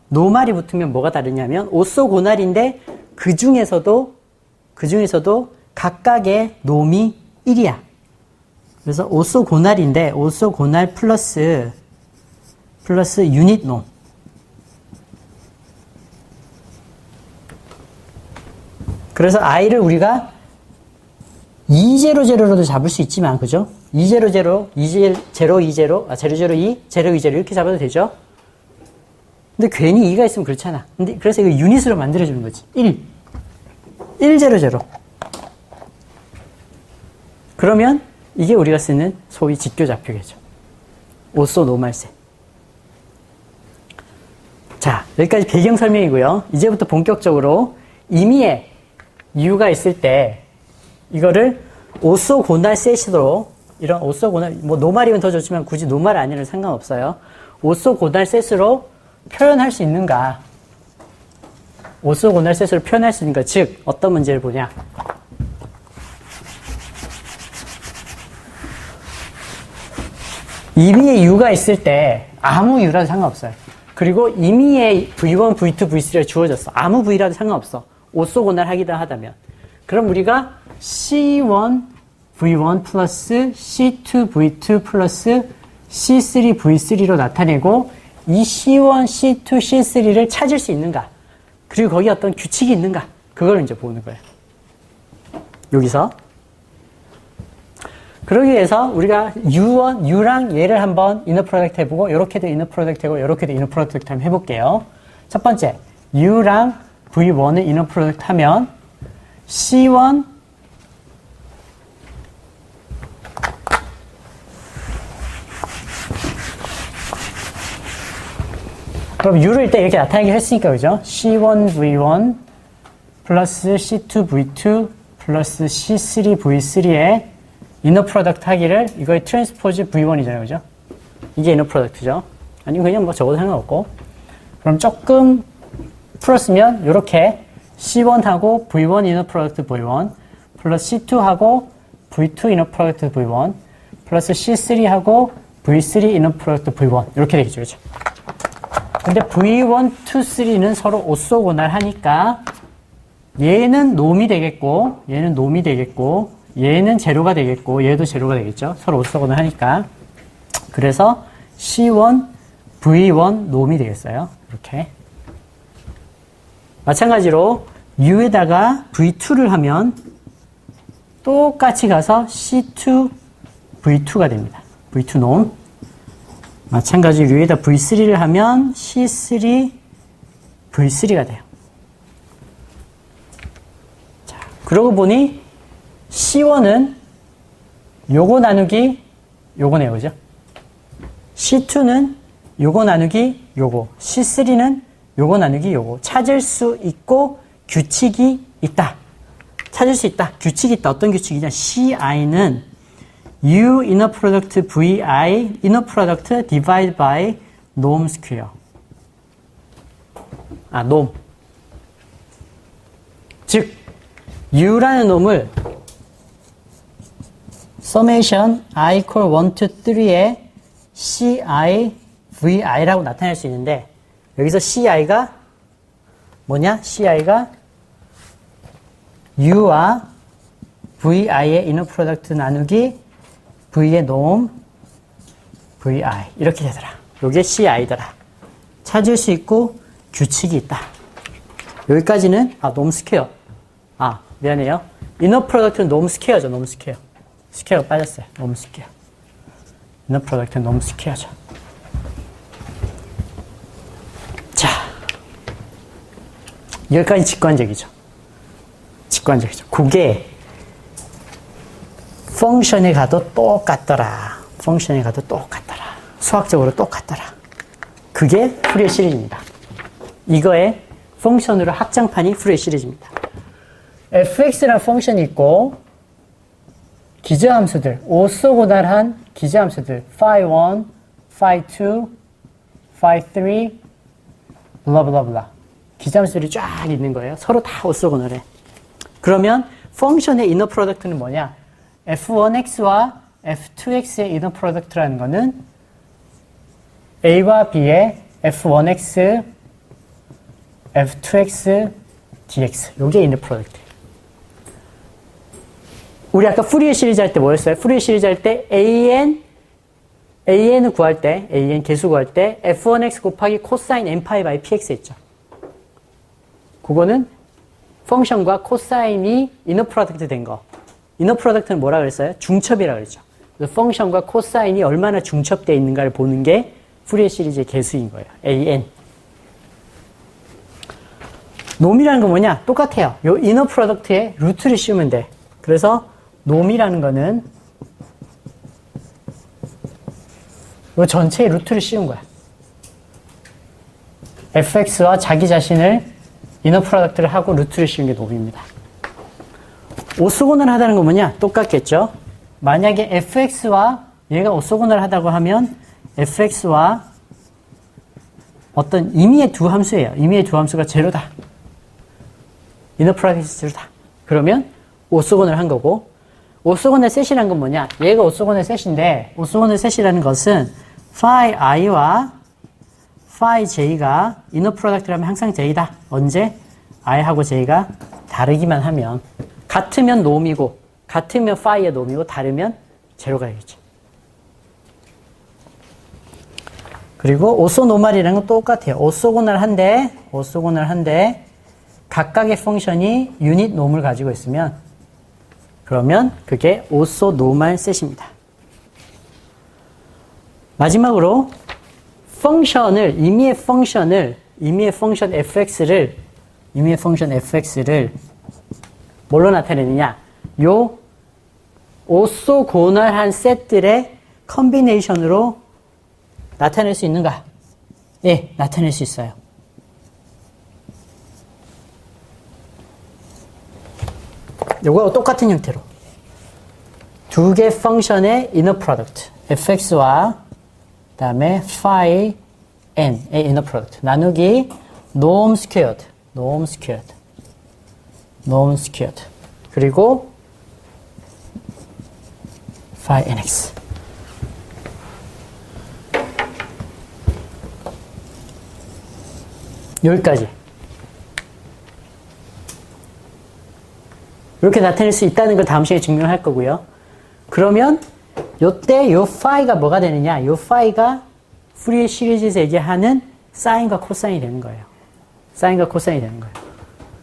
노말이 붙으면 뭐가 다르냐면 오소고날인데 그 중에서도 각각의 놈이 1이야. 그래서 오소고날인데 오소고날 플러스 유닛 놈. 그래서 i를 우리가 200로도 잡을 수 있지만, 그죠? 200, 202, 002 이렇게 잡아도 되죠? 근데 괜히 2가 있으면 그렇잖아. 근데 그래서 이거 유닛으로 만들어주는 거지. 100. 그러면 이게 우리가 쓰는 소위 직교좌표계죠. 오소 노말셋. 자, 여기까지 배경 설명이고요. 이제부터 본격적으로 임의의 U가 있을 때 이거를 오소고날 셋으로, 이런 오소고날, 뭐 노말이면 더 좋지만 굳이 노말 아니라도 상관없어요. 오소고날 셋으로 표현할 수 있는가? 오소고날 셋으로 표현할 수 있는가? 즉, 어떤 문제를 보냐? 임의의 U가 있을 때 아무 U라도 상관없어요. 그리고 임의의 V1, V2, V3가 주어졌어. 아무 V라도 상관없어. 오소고날 하기도 하다면. 그럼 우리가 C1, V1 플러스 C2, V2 플러스 C3, V3로 나타내고 이 C1, C2, C3를 찾을 수 있는가? 그리고 거기에 어떤 규칙이 있는가? 그걸 이제 보는 거예요. 여기서. 그러기 위해서 우리가 U랑 얘를 한번 이너 프로덕트 해보고, 요렇게도 이너 프로덕트 하고, 요렇게도 이너 프로덕트 한번 해볼게요. 첫 번째, U랑 V1을 이너 프로덕트 하면 C1 그럼 U를 일단 이렇게 나타내게 했으니까, 그죠? C1V1 플러스 C2V2 플러스 C3V3의 이너 프로덕트 하기를, 이거의 트랜스포즈 V1이잖아요, 그죠? 이게 이너 프로덕트죠. 아니면 그냥 뭐 적어도 상관없고. 그럼 조금 풀었으면 이렇게 C1하고 V1 이너 프로덕트 V1 플러스 C2하고 V2 이너 프로덕트 V1 플러스 C3하고 V3 이너 프로덕트 V1 이렇게 되겠죠, 그죠? 근데 V1, 2, 3는 서로 오소고날 하니까 얘는 놈이 되겠고, 얘는 놈이 되겠고, 얘는 제로가 되겠고, 얘도 제로가 되겠죠. 서로 오소고날 하니까. 그래서 C1, V1 놈이 되겠어요. 이렇게. 마찬가지로 U에다가 V2를 하면 똑같이 가서 C2, V2가 됩니다. V2 놈. 마찬가지로 U에다 V3를 하면 C3, V3가 돼요. 자, 그러고 보니 C1은 요거 나누기 요거네요, 그죠? C2는 요거 나누기 요거, C3는 요거 나누기 요거. 찾을 수 있고 규칙이 있다. 찾을 수 있다. 규칙이 있다. 어떤 규칙이냐? CI는 U inner product VI inner product divided by norm square. norm. 즉, U라는 놈을 summation I equal 1 to 3의 CI, VI라고 나타낼 수 있는데, 여기서 CI가 뭐냐? CI가 U와 VI의 inner product 나누기 V의 norm, VI. 이렇게 되더라. 요게 CI더라. 찾을 수 있고, 규칙이 있다. 여기까지는, norm square. 미안해요. inner product는 norm square죠, norm square. 스퀘어가 빠졌어요. norm square. inner product는 norm square죠. 자. 여기까지 직관적이죠. 직관적이죠. 그게 펑션에 가도 똑같더라. 펑션에 가도 똑같더라. 수학적으로 똑같더라. 그게 푸리에 시리즈입니다. 이거의 펑션으로 확장판이 푸리에 시리즈입니다. fx라는 펑션이 있고 기저함수들, 오소고달한 기저함수들 phi1, phi2, phi3, 블라블라블라 기저함수들이 쫙 있는 거예요. 서로 다 오소고달해. 그러면 펑션의 이너 프로덕트는 뭐냐? f1x와 f2x의 이너 프로덕트라는 거는 a와 b의 f1x, f2x, dx. 요게 이너 프로덕트. 우리 아까 푸리에 시리즈 할 때 뭐였어요? 푸리에 시리즈 할 때 an을 구할 때, an 개수 구할 때 f1x 곱하기 코사인 n파이 바이 px 했죠. 그거는 펑션과 코사인이 이너 프로덕트 된 거. 이너 프로덕트는 뭐라 그랬어요? 중첩이라고 그랬죠. 그래서 펑션과 코사인이 얼마나 중첩되어 있는가를 보는 게 푸리에 시리즈의 개수인 거예요. an. 놈이라는 건 뭐냐? 똑같아요. 요 이너 프로덕트에 루트를 씌우면 돼. 그래서 놈이라는 거는 이 전체에 루트를 씌운 거야. fx와 자기 자신을 이너 프로덕트를 하고 루트를 씌운 게 놈입니다. 오소고날 하다는 건 뭐냐? 똑같겠죠? 만약에 fx와 얘가 오소고날 하다고 하면 fx와 어떤 임의의 두 함수예요. 임의의 두 함수가 제로다. 이너 프로덕트 제로다. 그러면 오소고날 한 거고, 오소고날 셋이라는 건 뭐냐? 얘가 오소고날 셋인데, 오소고날 셋이라는 것은 phi i와 phi j가 이너 프로덕트라면 항상 j다. 언제? i하고 j가 다르기만 하면. 같으면 놈이고, 같으면 phi의 놈이고, 다르면 제로가 되겠죠. 그리고 오소노말이라는 건 똑같아요. 오소고날 한데, 각각의 펑션이 유닛 놈을 가지고 있으면, 그러면 그게 오소노말 셋입니다. 마지막으로 펑션을 임의의 펑션 fx를 뭘로 나타내느냐? 요 오소고널한 셋들의 컨비네이션으로 나타낼 수 있는가? 예, 나타낼 수 있어요. 요거 똑같은 형태로 두 개 펑션의 이너 프로덕트 fx와 그다음에 phi n의 이너 프로덕트 나누기 norm squared 그리고 phi nx 여기까지 이렇게 나타낼 수 있다는 걸 다음 시간에 증명할 거고요. 그러면 요때 요 파이가 뭐가 되느냐? 요 파이가 푸리에 시리즈에서 얘기하는 사인과 코사인이 되는 거예요. 사인과 코사인이 되는 거예요.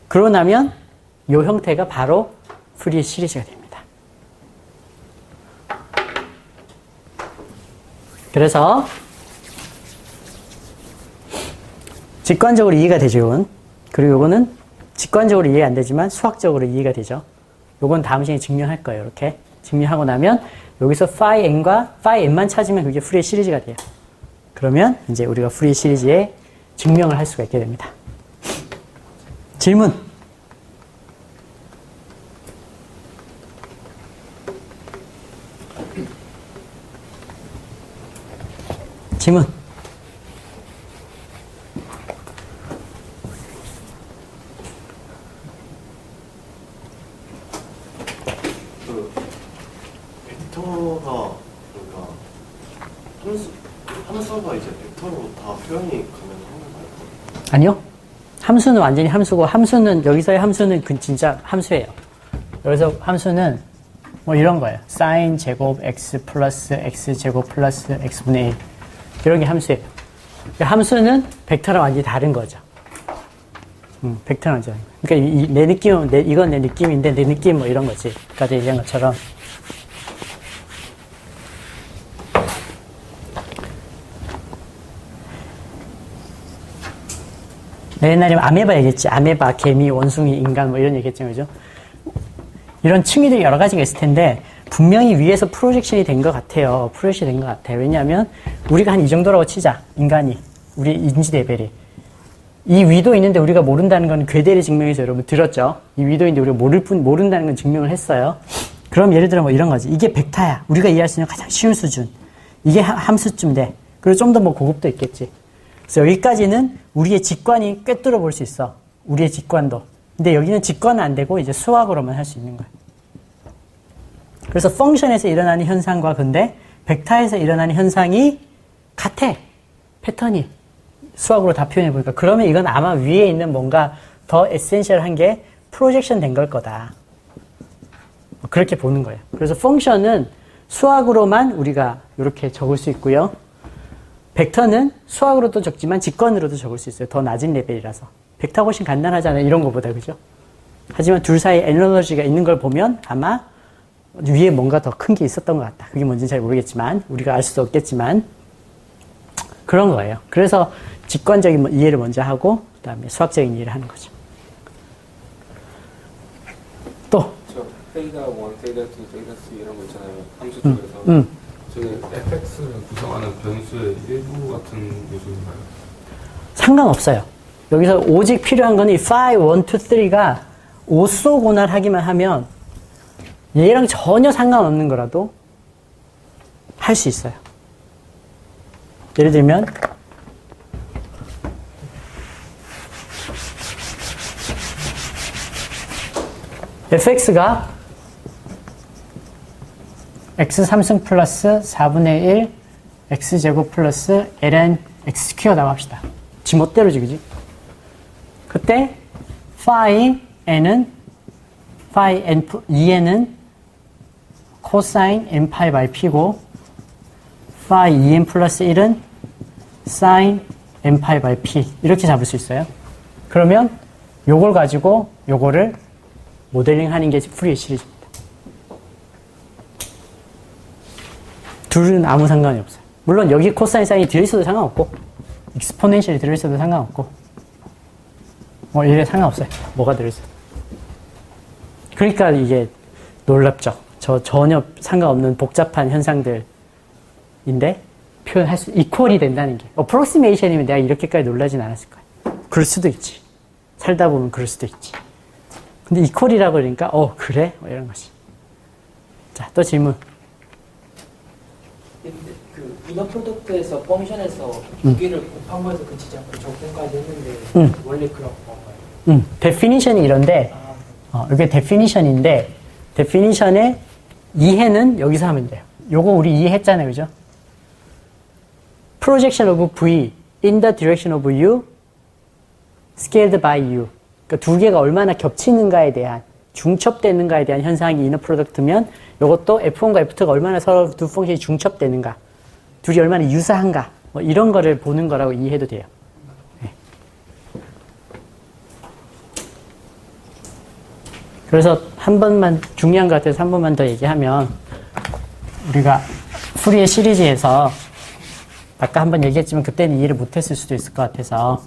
그러고 나면 요 형태가 바로 푸리에 시리즈가 됩니다. 그래서 직관적으로 이해가 되죠, 이건. 그리고 요거는 직관적으로 이해 안 되지만 수학적으로 이해가 되죠. 요건 다음 시간에 증명할 거예요. 이렇게 증명하고 나면 여기서 phi n과 phi n만 찾으면 그게 푸리에 시리즈가 돼요. 그러면 이제 우리가 푸리에 시리즈의 증명을 할 수가 있게 됩니다. 질문? 질문. 그 벡터가 그러니까 함수가 이제 벡터로 다 표현이 가능한가요? 아니요. 함수는 완전히 함수고, 함수는, 여기서의 함수는 진짜 함수예요. 여기서 함수는 뭐 이런 거예요. sin 제곱 x 플러스 x 제곱 플러스 x분의 1. 이런 게 함수예요. 함수는 벡터랑 완전히 다른 거죠. 벡터랑 완전히. 그러니까 내 느낌은, 이건 내 느낌인데, 내 느낌 뭐 이런 거지. 아까 얘기한 것처럼. 옛날에 아메바 얘기했지. 아메바, 개미, 원숭이, 인간 뭐 이런 얘기했죠. 그죠? 이런 층위들이 여러 가지가 있을 텐데 분명히 위에서 프로젝션이 된 것 같아요. 프로젝션이 된 것 같아요. 왜냐하면 우리가 한 이 정도라고 치자. 인간이. 우리 인지 레벨이. 이 위도 있는데 우리가 모른다는 건 괴대를 증명해서 여러분 들었죠? 이 위도 있는데 우리가 모른다는 건 증명을 했어요. 그럼 예를 들어 뭐 이런 거지. 이게 벡터야. 우리가 이해할 수 있는 가장 쉬운 수준. 이게 함수쯤 돼. 그리고 좀 더 뭐 고급도 있겠지. 그래서 여기까지는 우리의 직관이 꿰뚫어 볼 수 있어. 우리의 직관도. 근데 여기는 직관은 안 되고 이제 수학으로만 할 수 있는 거야. 그래서 펑션에서 일어나는 현상과 근데 벡터에서 일어나는 현상이 같아. 패턴이. 수학으로 다 표현해 보니까. 그러면 이건 아마 위에 있는 뭔가 더 에센셜한 게 프로젝션 된 걸 거다. 그렇게 보는 거예요. 그래서 펑션은 수학으로만 우리가 이렇게 적을 수 있고요. 벡터는 수학으로도 적지만 직관으로도 적을 수 있어요. 더 낮은 레벨이라서. 벡터가 훨씬 간단하잖아요. 이런 것보다. 그죠? 하지만 둘 사이에 에너지가 있는 걸 보면 아마 위에 뭔가 더 큰 게 있었던 것 같다. 그게 뭔지는 잘 모르겠지만 우리가 알 수도 없겠지만 그런 거예요. 그래서 직관적인 이해를 먼저 하고 그 다음에 수학적인 이해를 하는 거죠. 또 세이다 1, 세이다 2, 세이다 3 이런 거 있잖아요. 함수 쪽에서. 저는 fx를 구성하는 변수의 일부 같은 요소인가요? 상관없어요. 여기서 오직 필요한 거는 이 5, 1, 2, 3가 오쏘고날 하기만 하면 얘랑 전혀 상관없는 거라도 할 수 있어요. 예를 들면 fx가 x 3승 플러스 4분의 1 x제곱 플러스 ln x 스퀘어라고 합시다. 지멋대로지, 그지? 그때 phi n은 2n은 코사인 n파이 바이 p고 phi 2n 플러스 1은 sin n파이 바이 p 이렇게 잡을 수 있어요. 그러면 요걸 가지고 요거를 모델링 하는 게 푸리에 시리즈입니다. 둘은 아무 상관이 없어요. 물론 여기 코사인 사인이 들어있어도 상관없고 익스포넨셜이 들어있어도 상관없고 뭐 이래 상관없어요. 뭐가 들어있어요. 그러니까 이게 놀랍죠. 저 전혀 상관없는 복잡한 현상들인데 표현할 수 이퀄이 된다는 게 어프로시메이션이면 내가 이렇게까지 놀라진 않았을 거야. 그럴 수도 있지. 살다 보면 그럴 수도 있지. 근데 이퀄이라고 그러니까 그래? 뭐 이런 것이. 자, 또 질문. 근데 그 이너 프로덕트에서 펑션에서 두 개를 곱한 거에서 그치지 않고 적분까지 했는데 원래 그런 건가요? 데피니션이 이런데 이게 데피니션인데 데피니션의 이해는 여기서 하면 돼요. 요거 우리 이해했잖아요. 그죠? projection of V in the direction of U scaled by U. 그러니까 두 개가 얼마나 겹치는가에 대한 중첩되는가에 대한 현상이 이너 프로덕트면 이것도 F1과 F2가 얼마나 서로 두 펑션이 중첩되는가 둘이 얼마나 유사한가 뭐 이런 거를 보는 거라고 이해해도 돼요. 네. 그래서 한 번만 중요한 것 같아서 한 번만 더 얘기하면 우리가 푸리에 시리즈에서 아까 한 번 얘기했지만 그때는 이해를 못했을 수도 있을 것 같아서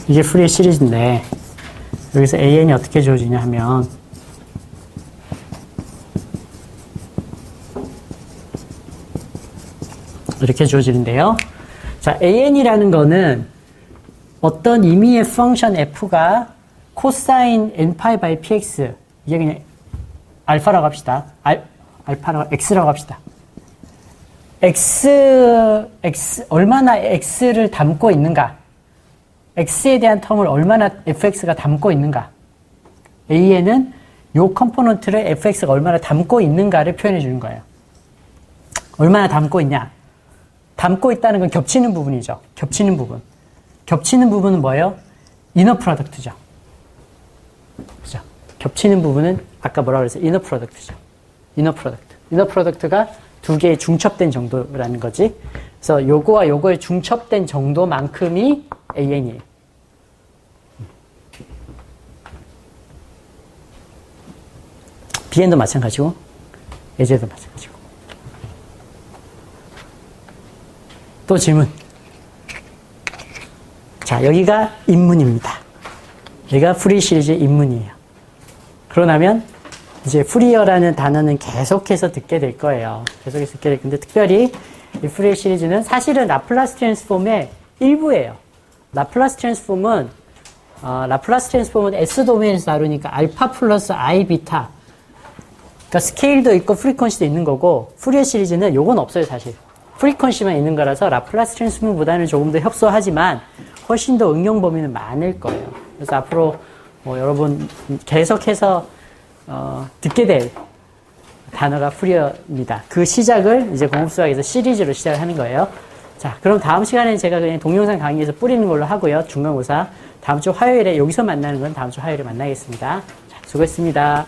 이게 푸리에 시리즈인데 여기서 AN이 어떻게 주어지냐 하면 이렇게 주어지는데요. 자, AN이라는 거는 어떤 임의의 펑션 f가 코사인 n파이 바이 px, 이게 그냥 알파라고 합시다. 알파라고, x라고 합시다. 얼마나 x를 담고 있는가? x에 대한 텀을 얼마나 fx가 담고 있는가? a에는 요 컴포넌트를 fx가 얼마나 담고 있는가를 표현해 주는 거예요. 얼마나 담고 있냐? 담고 있다는 건 겹치는 부분이죠. 겹치는 부분. 겹치는 부분은 뭐예요? 이너 프로덕트죠. 그죠? 겹치는 부분은 아까 뭐라고 그랬어요? 이너 프로덕트죠. 이너 프로덕트. 이너 프로덕트가 두 개의 중첩된 정도라는 거지. 그래서 요거와 요거의 중첩된 정도만큼이 AN이에요. BN도 마찬가지고, 예제도 마찬가지고. 또 질문. 자, 여기가 입문입니다. 여기가 푸리 시리즈의 입문이에요. 그러고 나면 이제 푸리어라는 단어는 계속해서 듣게 될 거예요. 계속해서 듣게 될 건데, 특별히 이 푸리어 시리즈는 사실은 라플라스 트랜스폼의 일부예요. 라플라스 트랜스폼은 S 도메인에서 다루니까 알파 플러스 I 비타. 그러니까 스케일도 있고 프리퀀시도 있는 거고, 푸리어 시리즈는 요건 없어요, 사실. 프리퀀시만 있는 거라서 라플라스 트랜스폼보다는 조금 더 협소하지만 훨씬 더 응용 범위는 많을 거예요. 그래서 앞으로 뭐 여러분 계속해서 듣게 될 단어가 푸리어입니다. 그 시작을 이제 공업수학에서 시리즈로 시작하는 거예요. 자, 그럼 다음 시간에는 제가 그냥 동영상 강의에서 뿌리는 걸로 하고요. 중간고사 다음 주 화요일에 여기서 만나는 건 다음 주 화요일에 만나겠습니다. 자, 수고했습니다.